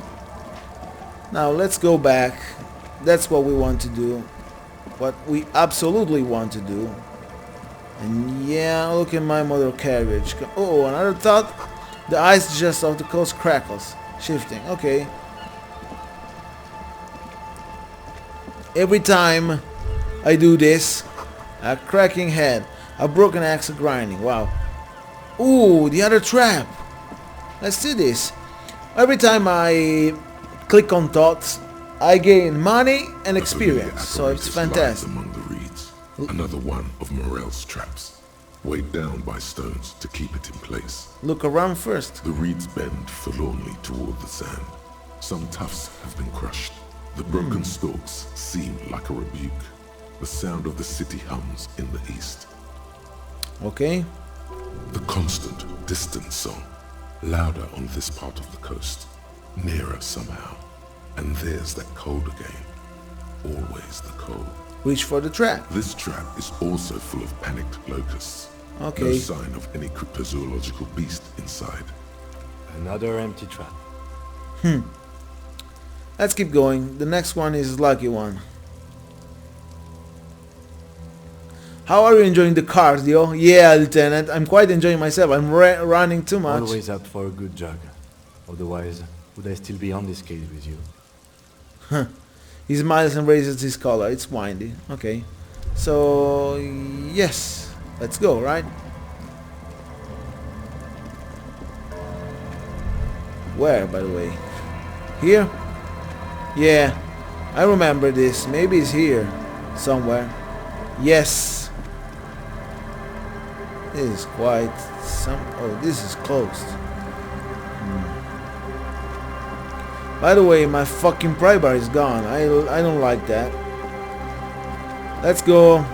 Now let's go back. That's what we want to do. What we absolutely want to do. And yeah, look at my motor carriage. Oh, another thought. The ice just off the coast crackles. Shifting. Okay. Every time I do this, a cracking head, a broken axe grinding. Wow. Ooh, the other trap. Let's do this. Every time I click on thoughts, I gain money and experience. So it's fantastic. Among the reeds, another one of Morel's traps, weighed down by stones to keep it in place. Look around first. The reeds bend forlornly toward the sand. Some tufts have been crushed. The broken stalks seem like a rebuke. The sound of the city hums in the east. Okay. The constant, distant song, louder on this part of the coast, nearer somehow. And there's that cold again. Always the cold. Reach for the trap. This trap is also full of panicked locusts. Okay. No sign of any cryptozoological beast inside. Another empty trap. Let's keep going. The next one is lucky one. How are you enjoying the cardio? Yeah, Lieutenant. I'm quite enjoying myself. I'm running too much. Always out for a good jog. Otherwise, would I still be on this case with you? He smiles and raises his collar. It's windy. Okay. So, yes. Let's go, right? Where, by the way? Here? Yeah. I remember this. Maybe it's here. Somewhere. Yes. This is quite some... oh, this is closed. By the way, my fucking pry bar is gone. I don't like that. Let's go.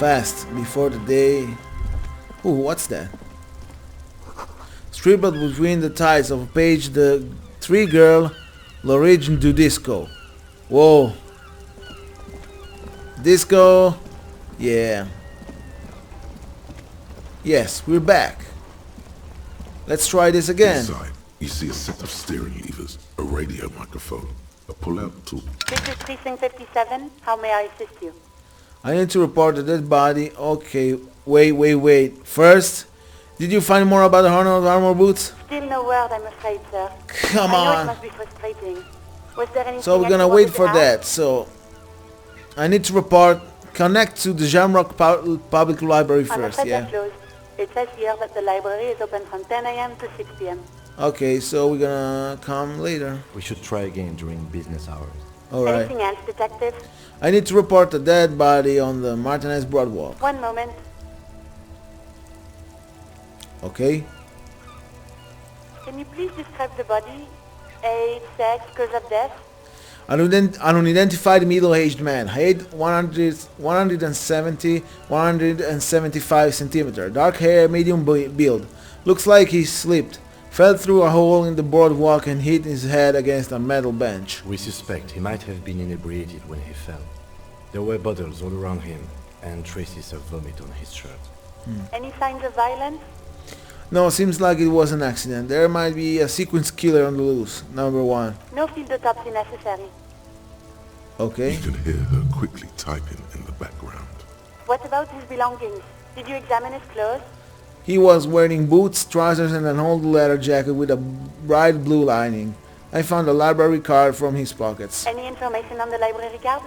fast before the day. Ooh, what's that? Stripped between the ties of a page, the three girl l'origine du disco. Whoa. Disco. Yeah. Yes, we're back. Let's try this again. Inside, you see a set of steering levers, a radio microphone, a pull-out tool. This is Precinct 57. How may I assist you? I need to report a dead body. Okay, wait. First, did you find more about the armor boots? Still no word, I'm afraid, sir. Come I know it on. must be frustrating. Was there anything So we're else gonna you wait wanted for to ask? that. So I need to report. Connect to the Jamrock Public Library I'm first, afraid yeah. they're closed. It says here that the library is open from 10 a.m. to 6 p.m. Okay, so we're gonna come later. We should try again during business hours. Alright. Anything else, detective? I need to report a dead body on the Martinez Broadwalk. One moment. Okay? Can you please describe the body? Age, sex, cause of death? An unidentified middle-aged man, height 170, 175 centimeter, dark hair, medium build. Looks like he slipped, fell through a hole in the boardwalk and hit his head against a metal bench. We suspect he might have been inebriated when he fell. There were bottles all around him and traces of vomit on his shirt. Any signs of violence? No, seems like it was an accident. There might be a sequence killer on the loose. Number 1. No field autopsy necessary. Okay. You can hear her quickly typing in the background. What about his belongings? Did you examine his clothes? He was wearing boots, trousers and an old leather jacket with a bright blue lining. I found a library card from his pockets. Any information on the library card?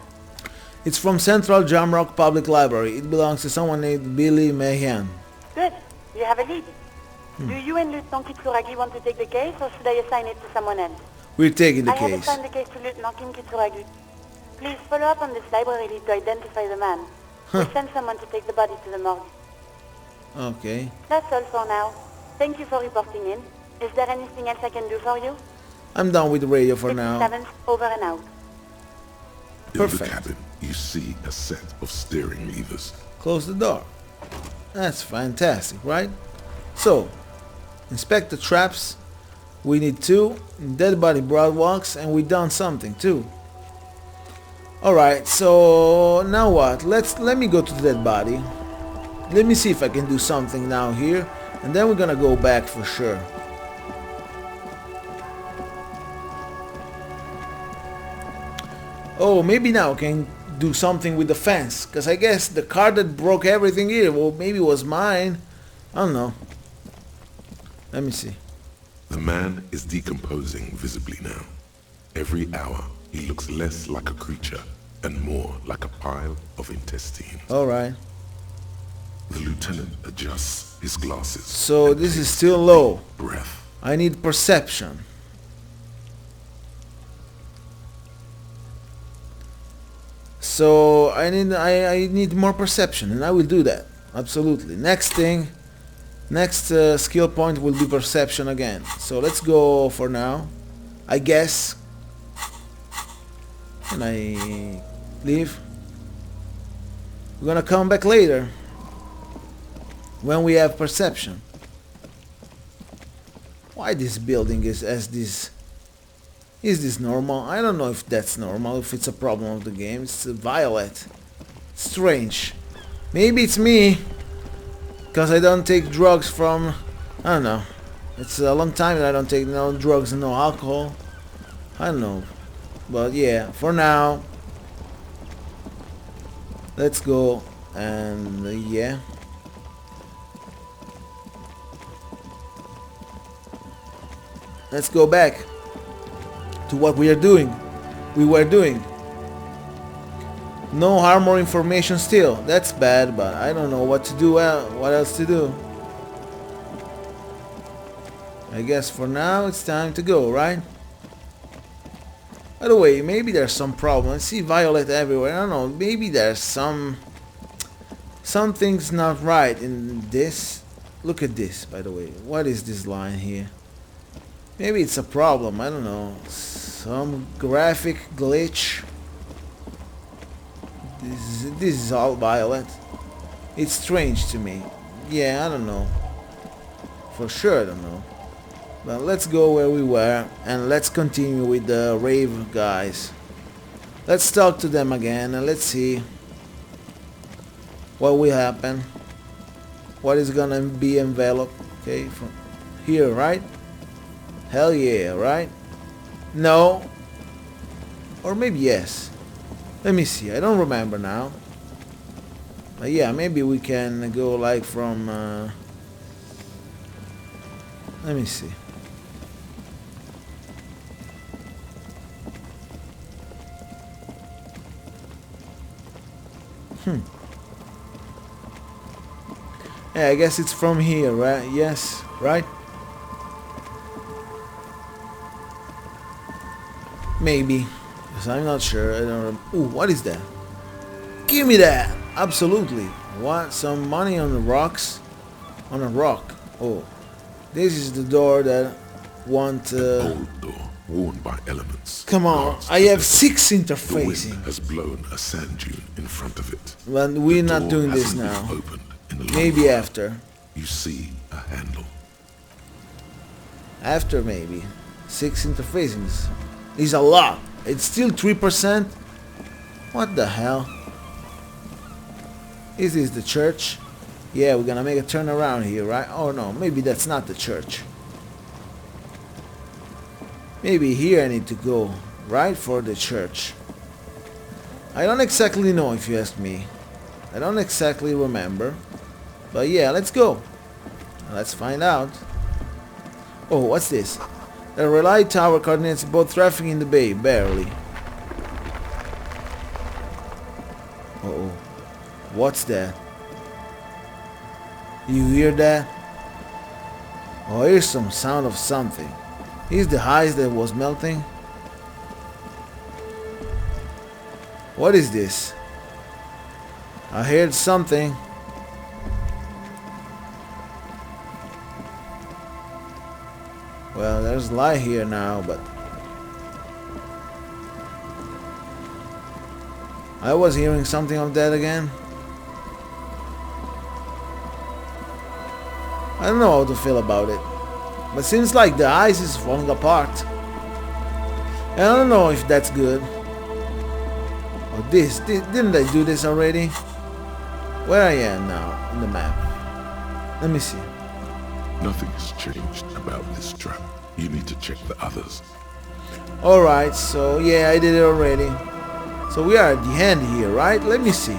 It's from Central Jamrock Public Library. It belongs to someone named Billy Mahan. Good. You have a lead. Do you and Lieutenant Kitsuragi want to take the case, or should I assign it to someone else? We're taking the I have case. assigned the case to Lieutenant Kim Kitsuragi. Please follow up on this library lead to identify the man. We'll send someone to take the body to the morgue. Okay. That's all for now. Thank you for reporting in. Is there anything else I can do for you? I'm done with the radio for now. 57th, over and out. In Perfect. the cabin, you see a set of steering levers. Close the door. That's fantastic, right? So, inspect the traps. We need 2 dead body broadwalks, and we done something too. Alright, so now what? Let me go to the dead body. Let me see if I can do something now here, and then we're gonna go back for sure. Oh, maybe now I can do something with the fence, because I guess the car that broke everything here, well, maybe was mine. I don't know. Let me see. The man is decomposing visibly now. Every hour, he looks less like a creature and more like a pile of intestines. Alright. The lieutenant adjusts his glasses. So and this is takes still a low. deep breath. I need perception. So I need more perception, and I will do that. Absolutely. Next thing, next skill point will be perception again. So let's go for now. I guess. Can I leave? We're gonna come back later when we have perception. Why this building is as this? Is this normal? I don't know if that's normal, if it's a problem of the game. It's violet. Strange. Maybe it's me, because I don't take drugs from... I don't know. It's a long time that I don't take no drugs and no alcohol. I don't know. But yeah, for now, let's go and yeah. Let's go back to what we were doing. No armor information still. That's bad, but I don't know what to do. What else to do? I guess for now it's time to go, right? By the way, maybe there's some problem. I see violet everywhere. I don't know. Maybe there's something's not right in this. Look at this, by the way. What is this line here? Maybe it's a problem. I don't know. Some graphic glitch. This is all violet. It's strange to me. Yeah, I don't know. For sure I don't know. But let's go where we were and let's continue with the rave guys. Let's talk to them again and let's see what will happen. What is gonna be enveloped. Okay, from here, right? Hell yeah, right? No. Or maybe yes. Let me see. I don't remember now. But yeah, maybe we can go like from... let me see. Yeah, I guess it's from here, right? Yes, right? Maybe. Because I'm not sure. I don't. Ooh, what is that? Give me that! Absolutely. What? Some money on the rocks? On a rock. Oh. This is the door that want... Old door, worn by elements. Come on. Lost I have as 6 The wind interfacing. has blown a sand dune in front of it. But we're The not door doing this hasn't been now. opened in a long Maybe while. after. You see a handle. After maybe. 6 interfacings. Is a lot. It's still 3%. What the hell? Is this the church? Yeah, we're gonna make a turn around here, right? Oh no, maybe that's not the church. Maybe here I need to go, right, for the church. I don't exactly know, if you ask me. I don't exactly remember. But yeah, let's go. Let's find out. Oh, what's this? The relay tower coordinates both traffic in the bay, barely. Uh-oh. What's that? You hear that? Oh, here's some sound of something. Is the ice that was melting? What is this? I heard something. Well, there's light here now, but I was hearing something of that again. I don't know how to feel about it, but seems like the ice is falling apart. And I don't know if that's good. Oh, didn't I do this already? Where I am now on the map. Let me see. Nothing has changed about this trap. You need to check the others. Alright, so yeah, I did it already. So we are at the end here, right? Let me see.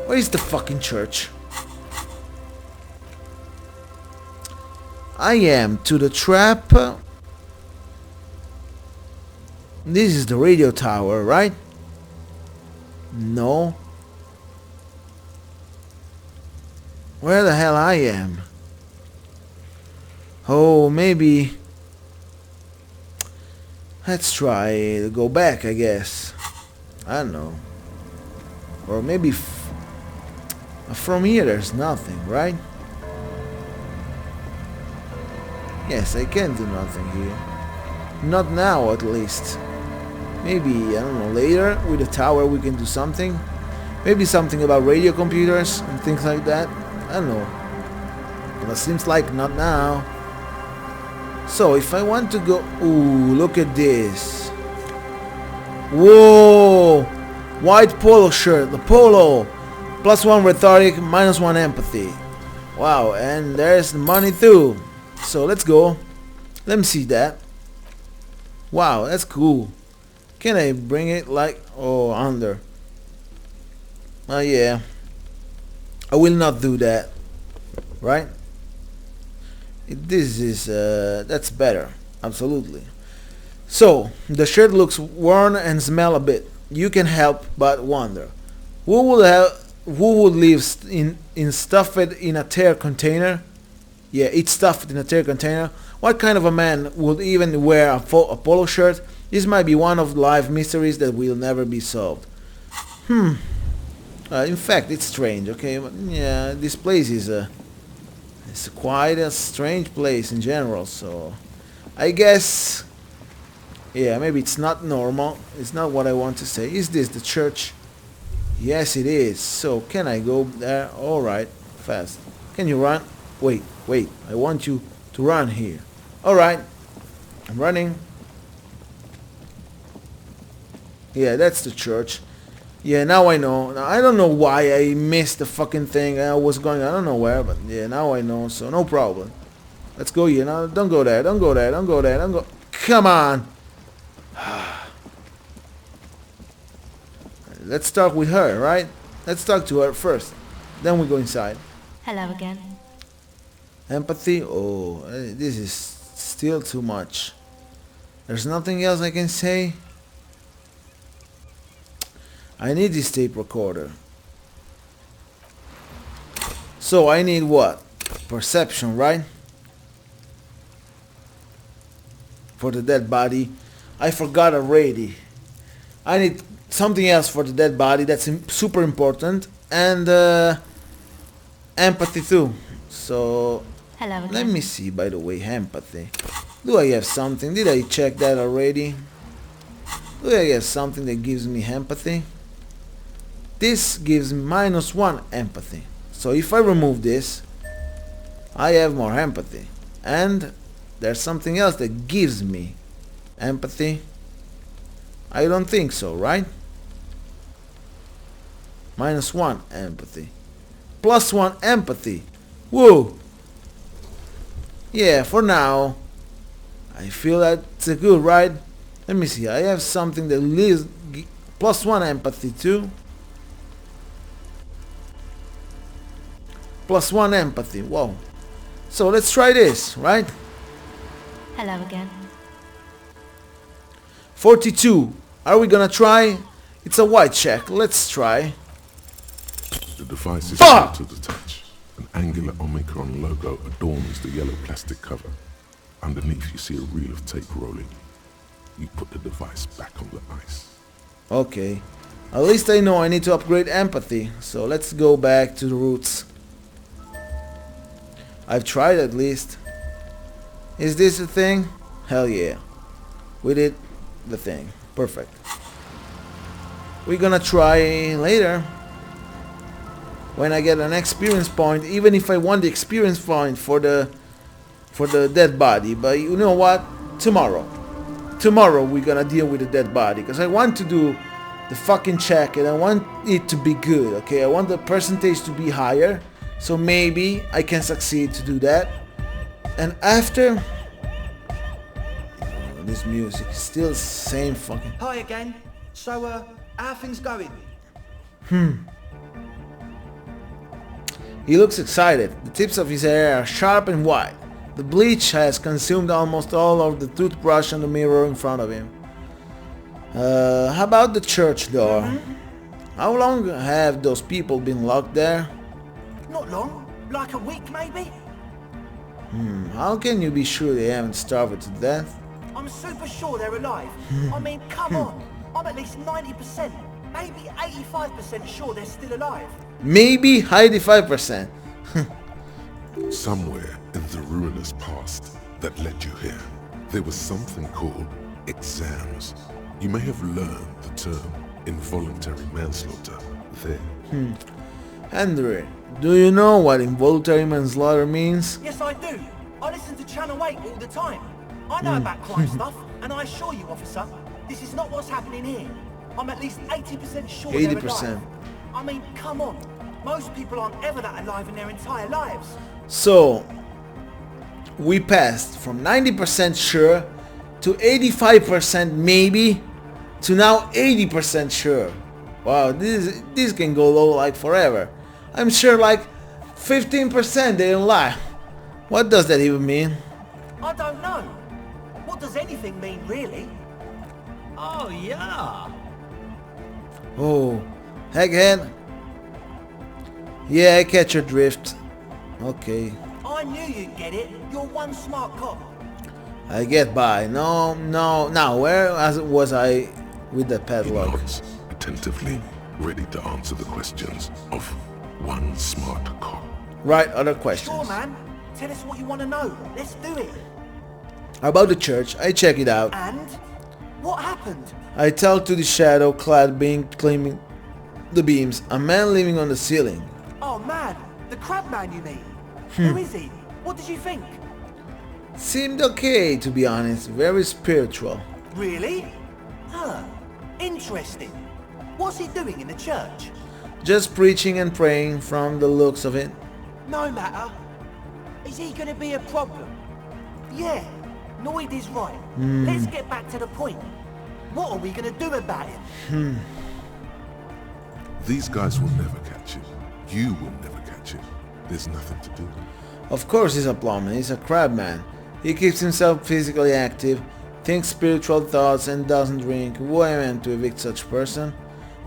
Where is the fucking church? I am to the trap. This is the radio tower, right? No. Where the hell I am? Oh, maybe. Let's try to go back, I guess. I don't know. Or maybe from here there's nothing, right? Yes, I can do nothing here. Not now, at least. Maybe, I don't know, later with the tower we can do something. Maybe something about radio computers and things like that. I don't know. But it seems like not now. So if I want to go... Ooh, look at this. Whoa! White polo shirt, the polo. +1 rhetoric, -1 empathy. Wow, and there's the money too. So let's go. Let me see that. Wow, that's cool. Can I bring it like... Oh, under. Oh yeah. I will not do that. Right? This is... that's better. Absolutely. So, the shirt looks worn and smell a bit. You can help but wonder. Who would leave stuffed in a tear container? Yeah, it's stuffed in a tear container. What kind of a man would even wear a polo shirt? This might be one of life mysteries that will never be solved. In fact, it's strange, okay? But yeah, this place is it's quite a strange place in general, so... I guess... Yeah, maybe it's not normal. It's not what I want to say. Is this the church? Yes, it is. So, can I go there? Alright, fast. Can you run? Wait. I want you to run here. Alright, I'm running. Yeah, that's the church. Yeah, now I know. Now, I don't know why I missed the fucking thing. I was going, I don't know where, but yeah, now I know, so no problem. Let's go here. Now, don't go there. Don't go there. Don't go there. Don't go. Come on. Let's start with her, right? Let's talk to her first. Then we go inside. Hello again. Empathy? Oh, this is still too much. There's nothing else I can say. I need this tape recorder. So I need what? Perception, right? For the dead body. I forgot already. I need something else for the dead body that's super important. And empathy too. So Hello again. let me see, by the way, empathy. Do I have something? Did I check that already? Do I have something that gives me empathy? This gives me -1 empathy. So if I remove this, I have more empathy. And there's something else that gives me empathy. I don't think so, right? -1 empathy. +1 empathy. Whoa! Yeah, for now, I feel that's a good, right? Let me see. I have something that leaves +1 empathy too. +1 empathy. Whoa. So let's try this, right? Hello again. 42. Are we gonna try? It's a white check. Let's try. The device is Fuck! able to the touch. An angular Omicron logo adorns the yellow plastic cover. Underneath you see a reel of tape rolling. You put the device back on the ice. Okay. At least I know I need to upgrade empathy. So let's go back to the roots. I've tried at least. Is this a thing? Hell yeah. We did the thing. Perfect. We're gonna try later. When I get an experience point, even if I want the experience point for the dead body. But you know what? Tomorrow we're gonna deal with the dead body. Because I want to do the fucking check and I want it to be good, okay? I want the percentage to be higher. So maybe I can succeed to do that. And after... this music is still the same fucking... Hi again. So, how are things going? He looks excited. The tips of his hair are sharp and white. The bleach has consumed almost all of the toothbrush on the mirror in front of him. How about the church door? How long have those people been locked there? Not long. Like a week, maybe? How can you be sure they haven't starved to death? I'm super sure they're alive. I mean, come on. I'm at least 90%, maybe 85% sure they're still alive. Maybe 85%. Somewhere in the ruinous past that led you here, there was something called exams. You may have learned the term involuntary manslaughter there. Andrew, do you know what involuntary manslaughter means? Yes, I do. I listen to Channel 8 all the time. I know about crime stuff, and I assure you, officer, this is not what's happening here. I'm at least 80% sure they're 80%. alive. I mean, come on. Most people aren't ever that alive in their entire lives. So, we passed from 90% sure to 85% maybe to now 80% sure. Wow, this can go low like forever. I'm sure like 15% they don't lie. What does that even mean? I don't know. What does anything mean, really? Oh, yeah. Oh, Egghead. Yeah, I catch your drift. Okay, I knew you'd get it. You're one smart cop. I get by. No. Now, where was I with the He padlock? nods attentively, ready to answer the questions of one smart cop. Right, other Sure, questions. man. Tell us what you want to know. Let's do it. About the church, I check it out. And? What happened? I tell to the shadow-clad being claiming the beams, a man living on the ceiling. Oh man, the crab man you mean? Who is he? What did you think? Seemed okay, to be honest. Very spiritual. Really? Huh. Interesting. What's he doing in the church? Just preaching and praying from the looks of it. No matter. Is he gonna be a problem? Yeah, Noid is right. Let's get back to the point. What are we gonna do about him? These guys will never catch it. You will never catch it. There's nothing to do. Of course he's a plumber, he's a crab man. He keeps himself physically active, thinks spiritual thoughts and doesn't drink. Who am I to evict such person?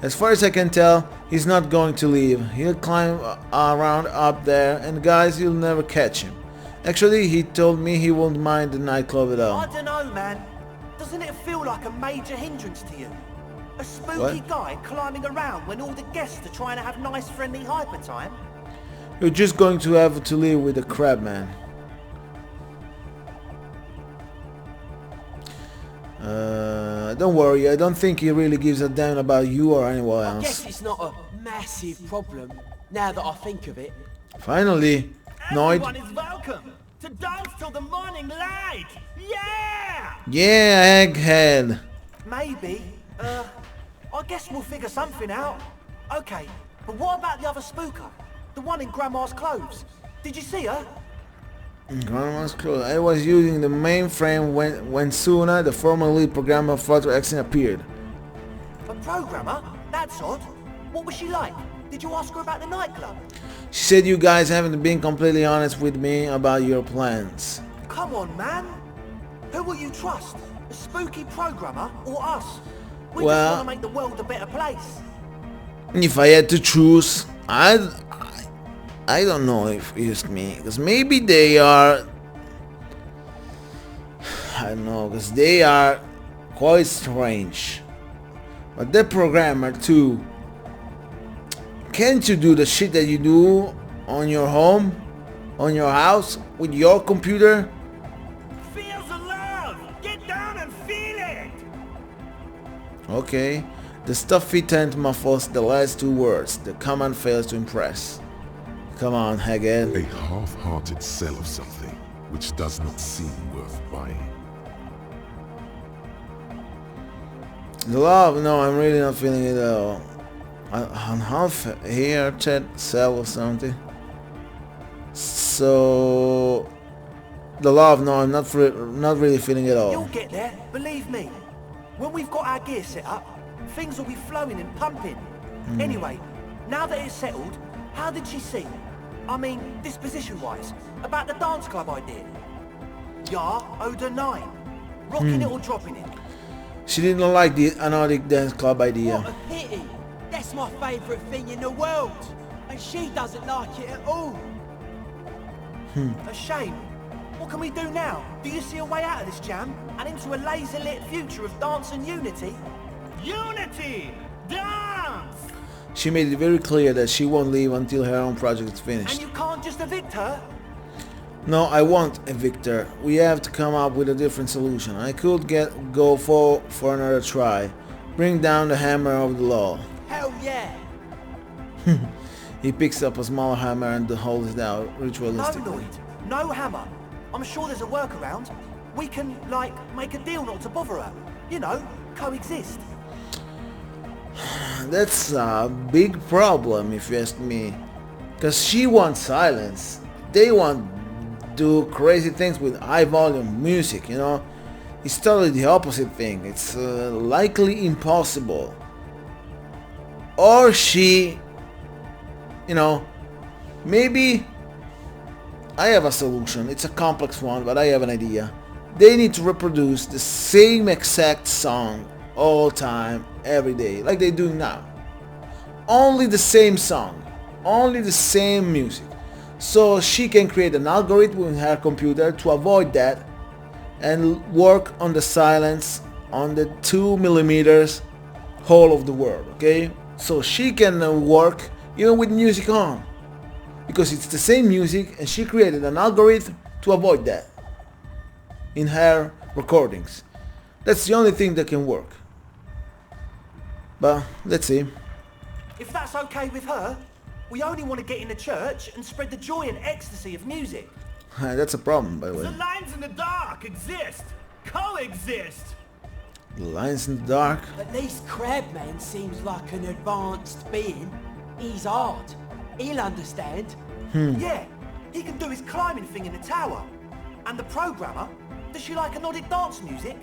As far as I can tell, he's not going to leave. He'll climb around up there and guys, you'll never catch him. Actually, he told me he won't mind the nightclub at all. I don't know, man. Doesn't it feel like a major hindrance to you? A spooky What? guy climbing around when all the guests are trying to have nice friendly hyper time? You're just going to have to live with the crab man. Don't worry, I don't think he really gives a damn about you or anyone I else. guess it's not a massive problem, now that I think of it. Finally, Noid. Everyone is welcome to dance till the morning light. Yeah! Yeah, egghead. Maybe. I guess we'll figure something out. Okay, but what about the other spooker? The one in Grandma's clothes? Did you see her? Grandma's close. I was using the mainframe when Suna, the former lead programmer of Photo Action, appeared. A programmer? That's odd. What was she like? Did you ask her about the nightclub? She said you guys haven't been completely honest with me about your plans. Come on, man. Who will you trust? A spooky programmer or us? We Well- just want to make the world a better place. If I had to choose, I don't know if you ask me, because maybe they are, I don't know, because they are quite strange. But the programmer too, can't you do the shit that you do on your home, on your house, with your computer? Feel the love. Get down and feel it. Okay, the stuffy tent muffles the last two words. The command fails to impress. Come on, Haggard. A half-hearted sell of something which does not seem worth buying. The love? No, I'm really not feeling it at all. On half-hearted sell or something. So the love? No, I'm not really feeling it at all. You'll get there, believe me. When we've got our gear set up, things will be flowing and pumping. Anyway, now that it's settled, how did she seem? I mean, disposition-wise, about the dance club idea. Ja, oder nein? Rocking it or dropping it? She didn't like the anodic dance club idea. What a pity! That's my favourite thing in the world! And she doesn't like it at all! A shame. What can we do now? Do you see a way out of this jam? And into a laser-lit future of dance and unity? Unity. Dance. She made it very clear that she won't leave until her own project is And finished. you can't just evict her? No, I won't evict her. We have to come up with a different solution. I could go for another try. Bring down the hammer of the law. Hell yeah! He picks up a smaller hammer and holds it out No, ritualistically. Noid. No hammer. I'm sure there's a workaround. We can, like, make a deal not to bother her. You know, coexist. That's a big problem if you ask me. Because she wants silence. They want to do crazy things with high volume music, you know. It's totally the opposite thing. It's likely impossible. Or she, you know, maybe I have a solution. It's a complex one, but I have an idea. They need to reproduce the same exact song all time, every day, like they're doing now. Only the same song, only the same music. So she can create an algorithm in her computer to avoid that and work on the silence on the 2 millimeters whole of the world, okay? So she can work even with music on, because it's the same music and she created an algorithm to avoid that in her recordings. That's the only thing that can work. But let's see. If that's okay with her, we only want to get in the church and spread the joy and ecstasy of music. That's a problem, by the way. The lines in the dark exist. Coexist. The lines in the dark. At least Crabman seems like an advanced being. He's hard. He'll understand. Yeah, he can do his climbing thing in the tower. And the programmer, does she like melodic dance music?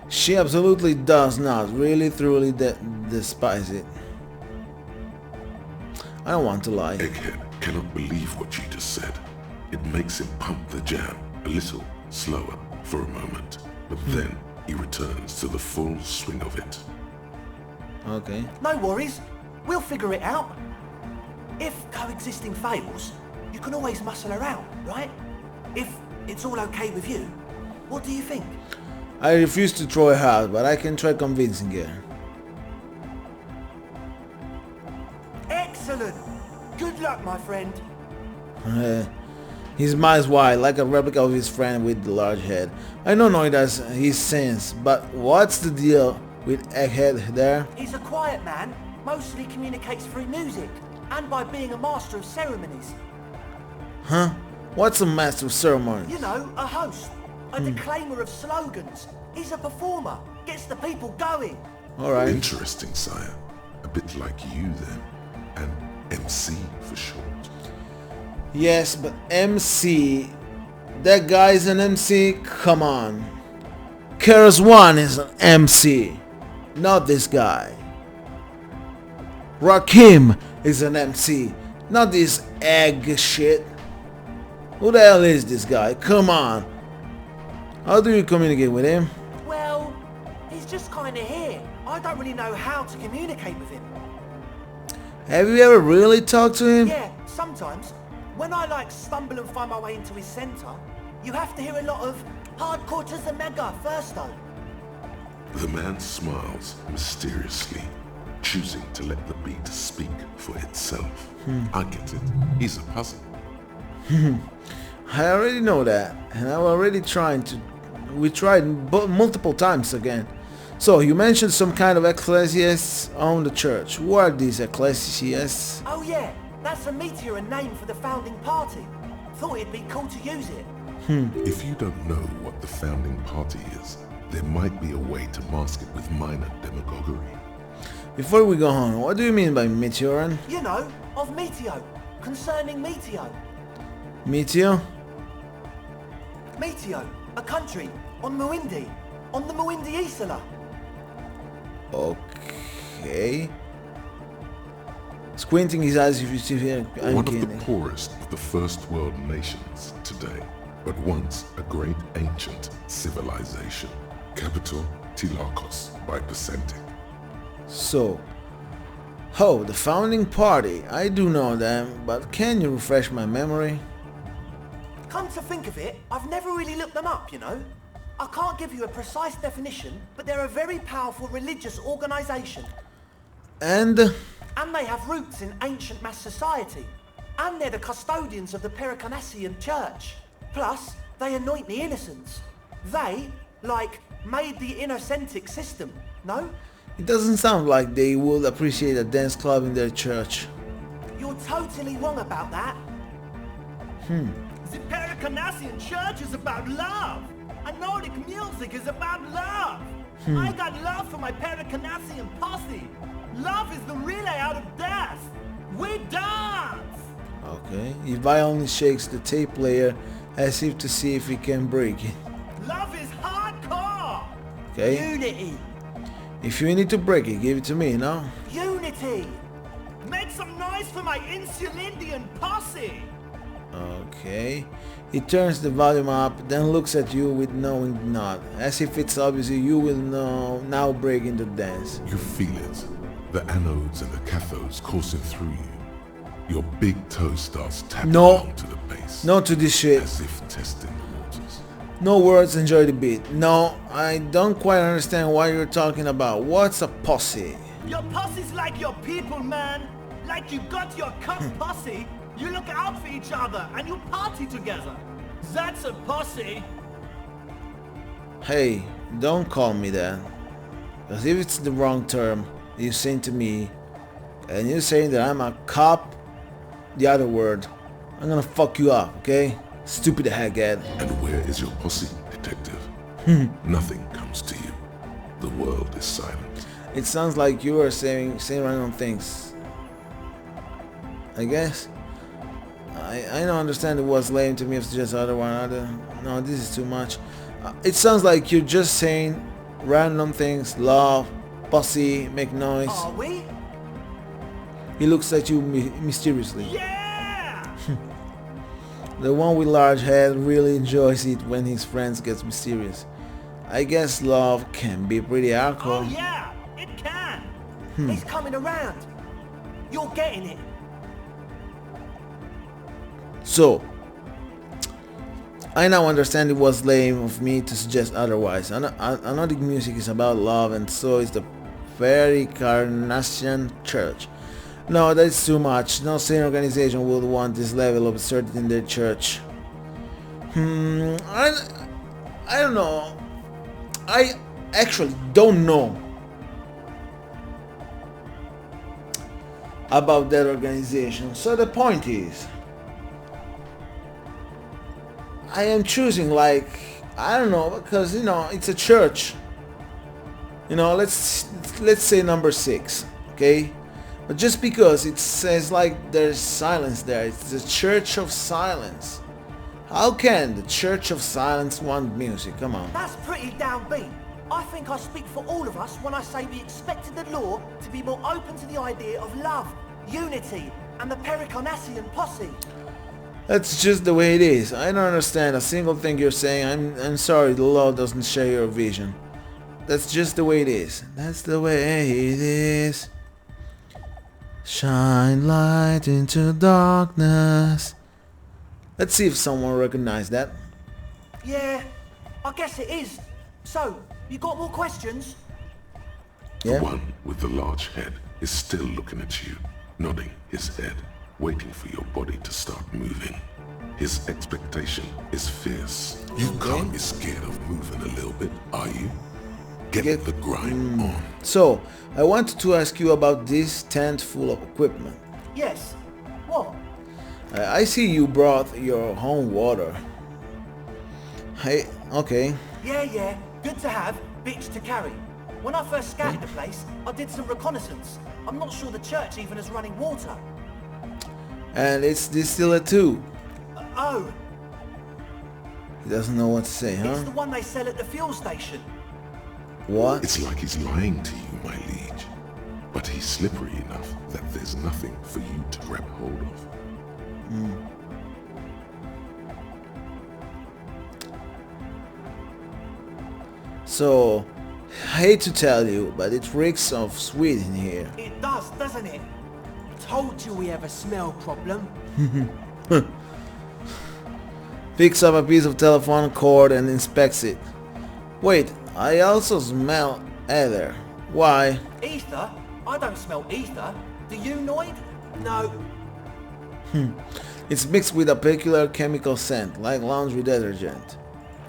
She absolutely does not. Really, truly despise it. I don't want to lie. Egghead cannot believe what you just said. It makes him pump the jam a little slower for a moment, but then he returns to the full swing of it. Okay. No worries, we'll figure it out. If coexisting fails, you can always muscle her out, right? If it's all okay with you, what do you think? I refuse to throw her out, but I can try convincing her. Excellent! Good luck, my friend. His smiles wide, like a replica of his friend with the large head. I don't know it as his sense, but what's the deal with Egghead there? He's a quiet man, mostly communicates through music, and by being a master of ceremonies. Huh? What's a master of ceremony? You know, a host, a declaimer of slogans. He's a performer, gets the people going. Alright. Interesting, sire. A bit like you then. An MC for short. Yes, but MC... That guy's an MC? Come on. Keras One is an MC. Not this guy. Rakim is an MC. Not this egg shit. Who the hell is this guy? Come on. How do you communicate with him? Well, he's just kinda here. I don't really know how to communicate with him. Have you ever really talked to him? Yeah, sometimes. When I stumble and find my way into his center, you have to hear a lot of hardcore to the mega first though. The man smiles mysteriously, choosing to let the beat speak for itself. I get it. He's a puzzle. I already know that, and I'm already trying to... We tried multiple times again. So, you mentioned some kind of ecclesiasts on the church. Who are these ecclesiasts? Oh yeah, that's a meteor name for the founding party. Thought it'd be cool to use it. If you don't know what the founding party is, there might be a way to mask it with minor demagoguery. Before we go on, what do you mean by meteoran? You know, of Meteo, concerning Meteo. Meteo? Meteo, a country, on Muindi, on the Muindi Isla. Okay. Squinting his eyes if you see here. One of the poorest of the first world nations today, but once a great ancient civilization. Capital Tilakos by percentage. So, oh, the founding party. I do know them, but can you refresh my memory? Come to think of it, I've never really looked them up, you know. I can't give you a precise definition, but they're a very powerful religious organization. And they have roots in ancient mass society. And they're the custodians of the Pericarnassian church. Plus, they anoint the innocents. They, made the innocentic system, no? it doesn't sound like they would appreciate a dance club in their church. You're totally wrong about that. The Pericarnassian church is about love. And Nordic music is about love. I got love for my Pericarnassian posse. Love is the relay out of death. We dance. Okay, Ivi shakes the tape player as if to see if he can break it. Love is hardcore. Okay, Unity. if you need to break it, give it to me, no? Unity! Make some noise for my Insulindian posse. Okay, he turns the volume up, then looks at you with knowing nod, as if it's obvious you will now break into dance. You feel it. The anodes and the cathodes coursing through you. Your big toe starts tapping onto the base. No to this shit. As if testing the waters. No words, enjoy the beat. No, I don't quite understand what you're talking about. What's a posse? Your posse's like your people, man. Like you got your cup posse. You look out for each other and you party together. That's a posse. Hey, don't call me that. Because if it's the wrong term you're saying to me, and you're saying that I'm a cop, the other word, I'm gonna fuck you up, okay? Stupid haggard. And where is your posse, detective? Nothing comes to you. The world is silent. It sounds like you are saying random things. I guess. I don't understand it was lame to me if it's just other one. No, this is too much. It sounds like you're just saying random things. Love, pussy, make noise. Are we? He looks at you mysteriously. Yeah! The one with large head really enjoys it when his friends get mysterious. I guess love can be pretty Oh hardcore. yeah, it can. He's coming around. You're getting it. So, I now understand it was lame of me to suggest otherwise. I know the music is about love, and so is the very Carnassian church. No, that's too much. No sane organization would want this level of absurdity in their church. I don't know. I actually don't know about that organization. So the point is, I am choosing, like, I don't know, because it's a church. Let's say number 6, okay? But just because it says like there's silence there, it's the Church of Silence. How can the Church of Silence want music? Come on. That's pretty downbeat. I think I speak for all of us when I say we expected the law to be more open to the idea of love, unity, and the Pericarnassian posse. That's just the way it is. I don't understand a single thing you're saying. I'm sorry, the law doesn't share your vision. That's just the way it is. That's the way it is. Shine light into darkness. Let's see if someone recognized that. Yeah, I guess it is. So, you got more questions? Yeah. The one with the large head is still looking at you, nodding his head, waiting for your body to start moving. His expectation is fierce. You can't be scared of moving a little bit, are you? Get the grind on. So, I wanted to ask you about this tent full of equipment. Yes. What? I see you brought your own water. Hey, okay. Yeah. Good to have, bitch to carry. When I first scouted the place, I did some reconnaissance. I'm not sure the church even is running water. And it's distillate too. Oh, He doesn't know what to say, it's huh? the one they sell at the fuel station. What? It's like he's lying to you, my liege. But he's slippery enough that there's nothing for you to grab hold of. So, I hate to tell you, but it reeks of sweet in here. It does, doesn't it? Told you we have a smell problem. Picks up a piece of telephone cord and inspects it. Wait, I also smell ether. Why? Ether? I don't smell ether. Do you, Noid? No. It's mixed with a peculiar chemical scent, like laundry detergent.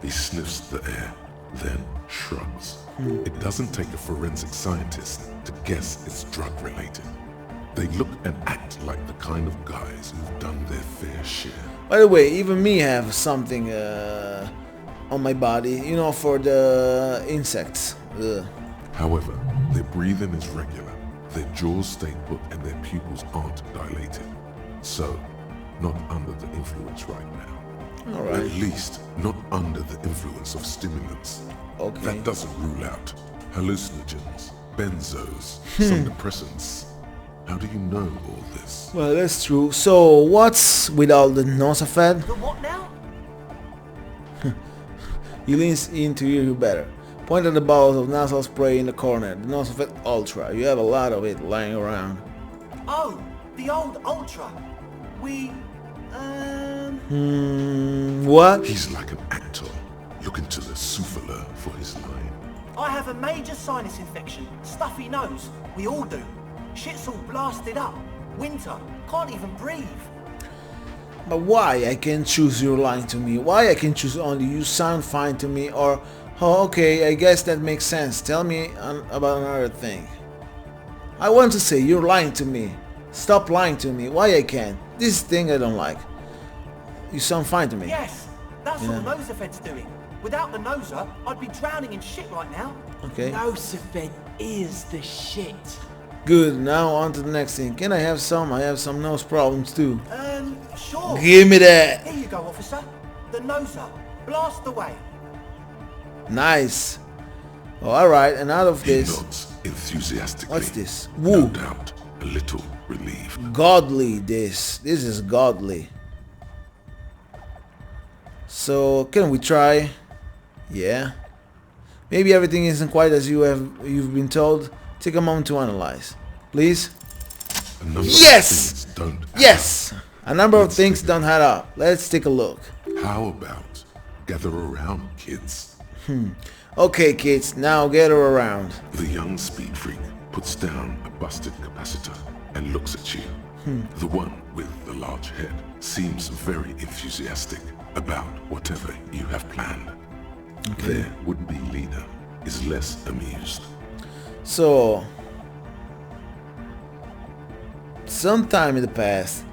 He sniffs the air, then shrugs. It doesn't take a forensic scientist to guess it's drug-related. They look and act like the kind of guys who've done their fair share. By the way, even me have something on my body, for the insects. Ugh. However, their breathing is regular, their jaws stay put and their pupils aren't dilated. So, not under the influence right now. All right. At least, not under the influence of stimulants. Okay. That doesn't rule out hallucinogens, benzos, some depressants. How do you know all this? Well, that's true. So, what's with all the nosafed? The what now? He leans in to hear you better. Point at the bottles of nasal spray in the corner. The nosafed Ultra. You have a lot of it lying around. Oh, the old Ultra. We, What? He's like an actor, looking to the souffleur for his line. I have a major sinus infection. Stuffy nose. We all do. Shit's all blasted up. Winter. Can't even breathe. But why I can choose you're lying to me? Why I can choose only you sound fine to me? Or Oh, okay, I guess that makes sense. Tell me about another thing. I want to say you're lying to me. Stop lying to me. Why I can't? This thing I don't like. You sound fine to me. Yes, that's what the noser fed's doing. Without the noser, I'd be drowning in shit right now. Okay. Nosafed is the shit. Good, now on to the next thing. Can I have some? I have some nose problems too. Sure. Give me that. Here you go, officer. The noser. Blast away. Nice. Oh, alright, and out of He this... nods enthusiastically. What's this? No Woo. doubt, a little relieved. Godly, this is godly. So can we try? Yeah. Maybe everything isn't quite as you've been told. Take a moment to analyze, please. A number Yes! of things don't add Yes. A number of Let's things take a don't add up. Let's take a look. up. How about gather around, kids? Okay, kids, now gather around. The young speed freak puts down a busted capacitor and looks at you. The one with the large head seems very enthusiastic about whatever you have planned. Their would-be leader is less amused. So, sometime in the past,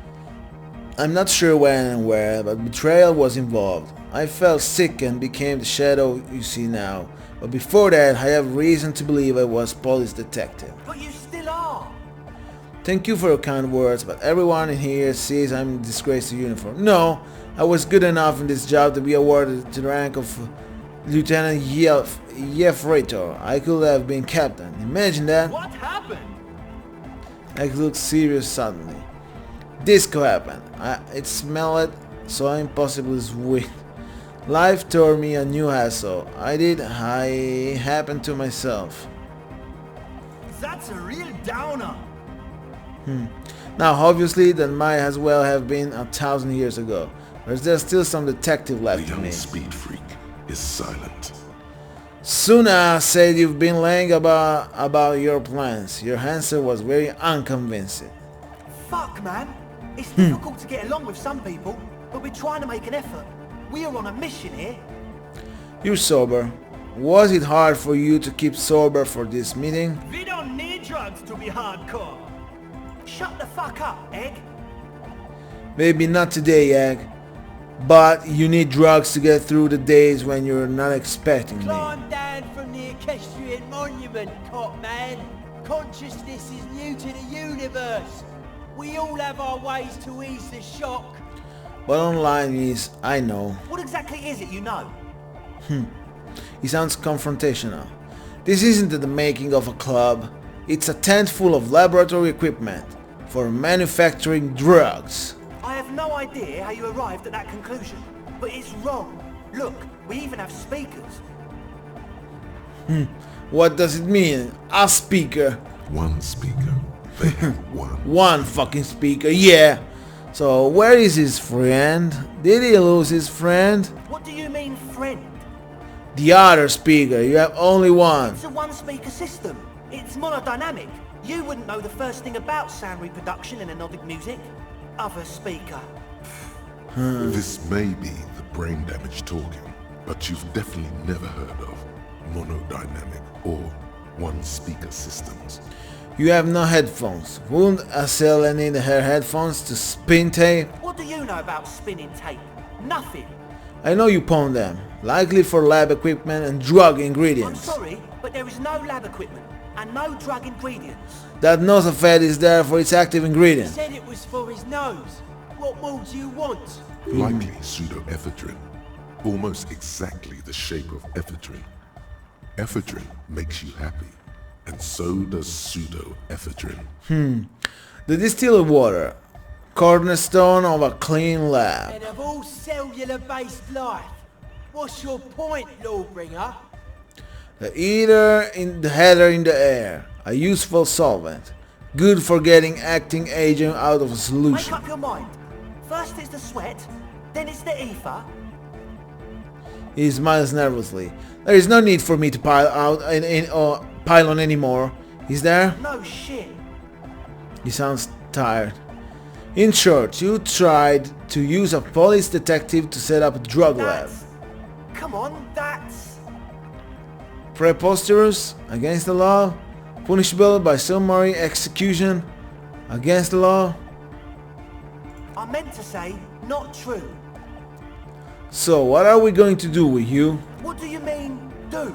I'm not sure when and where, but betrayal was involved. I felt sick and became the shadow you see now. But before that, I have reason to believe I was police detective. But you still are. Thank you for your kind words, but everyone in here sees I'm in disgrace to uniform. No, I was good enough in this job to be awarded to the rank of Lieutenant Yefrator. I could have been captain. Imagine that. What happened? I looked serious suddenly. Disco happened. It smelled so impossibly sweet. Life tore me a new hassle. I happened to myself. That's a real downer. Now obviously that might as well have been 1,000 years ago. But there's still some detective The left in young me. speed freak is silent. Suna said you've been lying about your plans. Your answer was very unconvincing. Fuck, man. It's difficult to get along with some people, but we're trying to make an effort. We are on a mission here. You're sober. Was it hard for you to keep sober for this meeting? We don't need drugs to be hardcore. Shut the fuck up, Egg. Maybe not today, Egg. But you need drugs to get through the days when you're not expecting me. Climb down from the equestrian monument, cop man. Consciousness is new to the universe. We all have our ways to ease the shock. Bottom line is, I know. What exactly is it you know? He sounds confrontational. This isn't the making of a club. It's a tent full of laboratory equipment for manufacturing drugs. I have no idea how you arrived at that conclusion, but it's wrong. Look, we even have speakers. What does it mean? A speaker. One speaker. They have one. One fucking speaker, yeah. So where is his friend? Did he lose his friend? What do you mean, friend? The other speaker. You have only one. It's a one-speaker system. It's monodynamic. You wouldn't know the first thing about sound reproduction in anodic music. Other speaker. This may be the brain damage talking, but you've definitely never heard of monodynamic or one-speaker systems. You have no headphones. Wouldn't Acela need her headphones to spin tape? What do you know about spinning tape? Nothing. I know you pawn them. Likely for lab equipment and drug I'm ingredients. sorry, but there is no lab equipment and no drug ingredients. That nosafed is there for its active He ingredient. said it was for his nose. What more do you want? Likely pseudoephedrine. Almost exactly the shape of ephedrine. Ephedrine makes you happy, and so does pseudoephedrine. The distilled water. Cornerstone of a clean lab. And of all cellular-based life, what's your point, Lawbringer? The header in the air. A useful solvent. Good for getting acting agent out of a Make solution. up your mind. First it's the sweat, then it's the ether. He smiles nervously. There is no need for me to pile on anymore. Is there? No shit. He sounds tired. In short, you tried to use a police detective to set up a drug lab. Come on, that's... preposterous, against the law, punishable by summary execution, against the law. I meant to say, not true. So what are we going to do with you? What do you mean, do?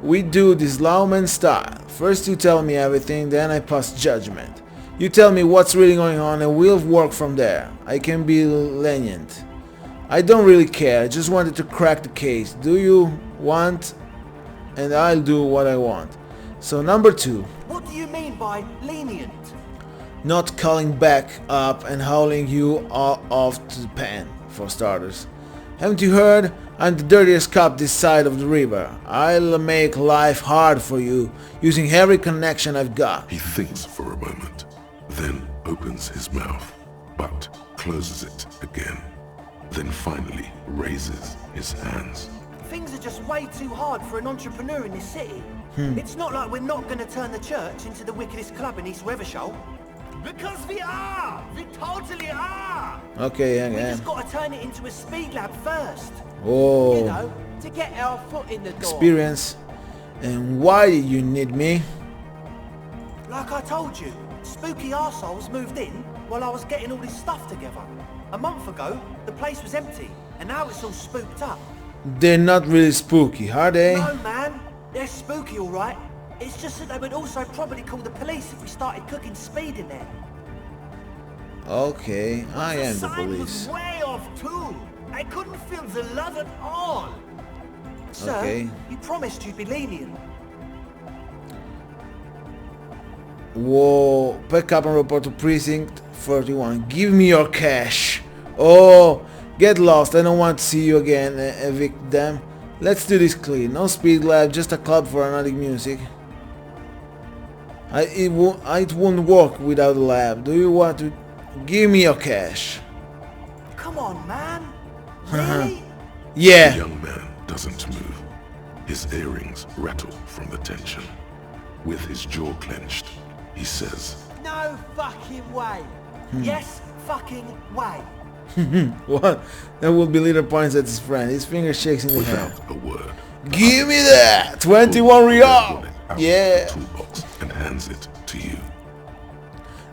We do this lawman style. First you tell me everything, then I pass judgment. You tell me what's really going on and we'll work from there. I can be lenient. I don't really care, I just wanted to crack the case. Do you want? And I'll do what I want. So number 2. What do you mean by lenient? Not calling back up and hauling you all off to the pen, for starters. Haven't you heard? I'm the dirtiest cop this side of the river. I'll make life hard for you, using every connection I've got. He thinks for a moment, then opens his mouth, but closes it again. Then finally raises his hands. Things are just way too hard for an entrepreneur in this city. It's not like we're not going to turn the church into the wickedest club in East Weathershoal. Because we are! We totally are! Okay, We again. just got to turn it into a speed lab first. Oh, You know, to get our foot in the door. experience. And why did you need me? Like I told you, spooky arseholes moved in while I was getting all this stuff together. A month ago, the place was empty, and now it's all spooked up. They're not really spooky, are they? No, man. They're spooky, all right. It's just that they would also probably call the police if we started cooking speed in there. Okay, I am the sign police. was way off too. I couldn't feel the love at all. Sir, Okay. you promised you'd be lenient. Whoa, pick up and report to precinct 31. Give me your cash. Oh, get lost. I don't want to see you again. Evict them. Let's do this clean. No speed lab, just a club for anodic music. It won't work without a lab. Do you want to give me your cash? Come on, man. Really? The Yeah. young man doesn't move. His earrings rattle from the tension. With his jaw clenched, he says, No fucking way. Yes, fucking way. What? That will be little points at his friend. His finger shakes in the air. without a word, Give me that! 21 real! out Yeah. of the toolbox and hands it to you.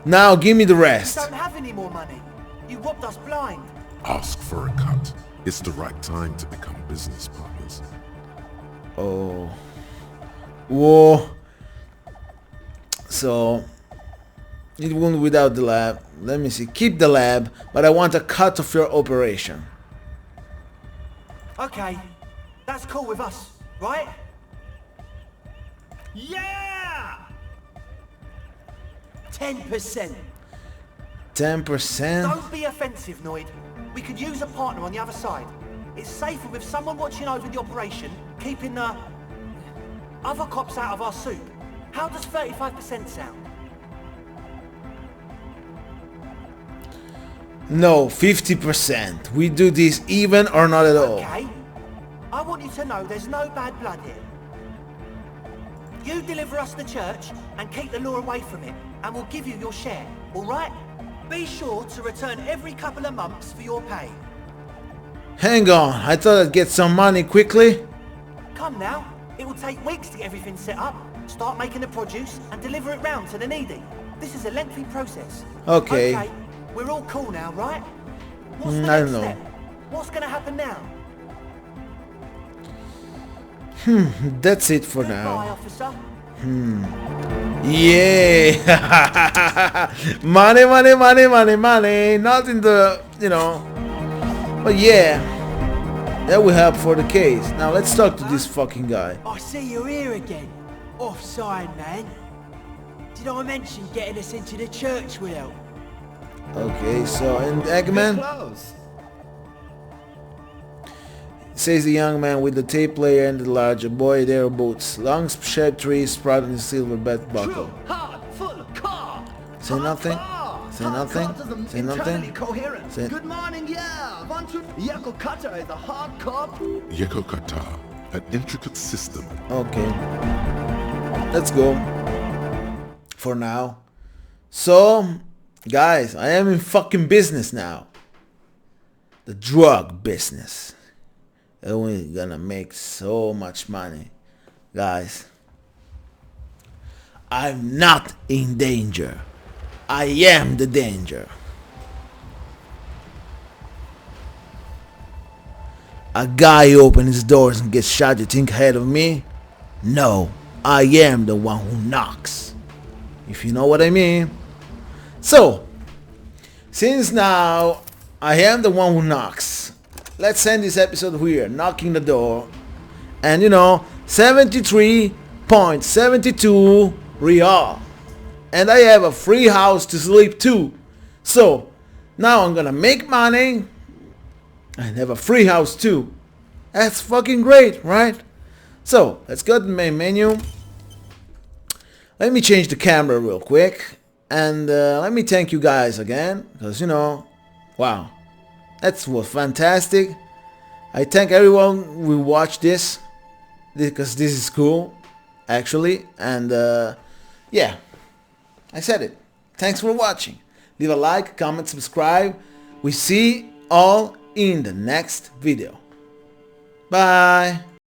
Now give me the You rest. don't have any more money. You robbed us blind. Ask for a cut. It's the right time to become business partners. Oh. Whoa. So it won't without the lab. Let me see. Keep the lab, but I want a cut of your operation. Okay, that's cool with us, right? Yeah! 10%. 10%? Don't be offensive, Noid. We could use a partner on the other side. It's safer with someone watching over the operation, keeping the other cops out of our soup. How does 35% sound? No, 50%. We do this even or not at all. Okay. I want you to know there's no bad blood here. You deliver us the church and keep the law away from it, and we'll give you your share, all right? Be sure to return every couple of months for your pay. Hang on, I thought I'd get some money quickly. Come now. It will take weeks to get everything set up, start making the produce, and deliver it round to the needy. This is a lengthy process. Okay. Okay, we're all cool now, right? What's the I next don't know. step? What's gonna happen now? That's it for Goodbye, now. officer. Yeah. Money, money, money, money, money. Not in the, you know. But yeah. That will help for the case. Now let's talk to this fucking guy. I see you're here again. Offside, man. Did I mention getting us into the church will help? Okay, so and Eggman, Close. says the young man with the tape player and the larger boy there boots. Long shaped trees sprouted in silver bed buckle. Hard, full car. Say nothing. Say nothing. Say nothing. Coherent. Say- Good morning, yeah. Want to? Yako Kata is a hard cop. Yeko Kata, an intricate system. Okay. Let's go. For now. So, guys, I am in fucking business now. The drug business. and we're gonna make so much money. Guys, I'm not in danger. I am the danger. A guy opens his doors and gets shot, you think ahead of me? No, I am the one who knocks. If you know what I mean. So, since now I am the one who knocks, let's end this episode here, knocking the door. And 73.72 real. And I have a free house to sleep too. So, now I'm gonna make money and have a free house too. That's fucking great, right? So, let's go to the main menu. Let me change the camera real quick. And let me thank you guys again. Because, wow. That was fantastic. I thank everyone who watched this. Because this is cool, actually. And, yeah. I said it. Thanks for watching. Leave a like, comment, subscribe. We see all in the next video. Bye.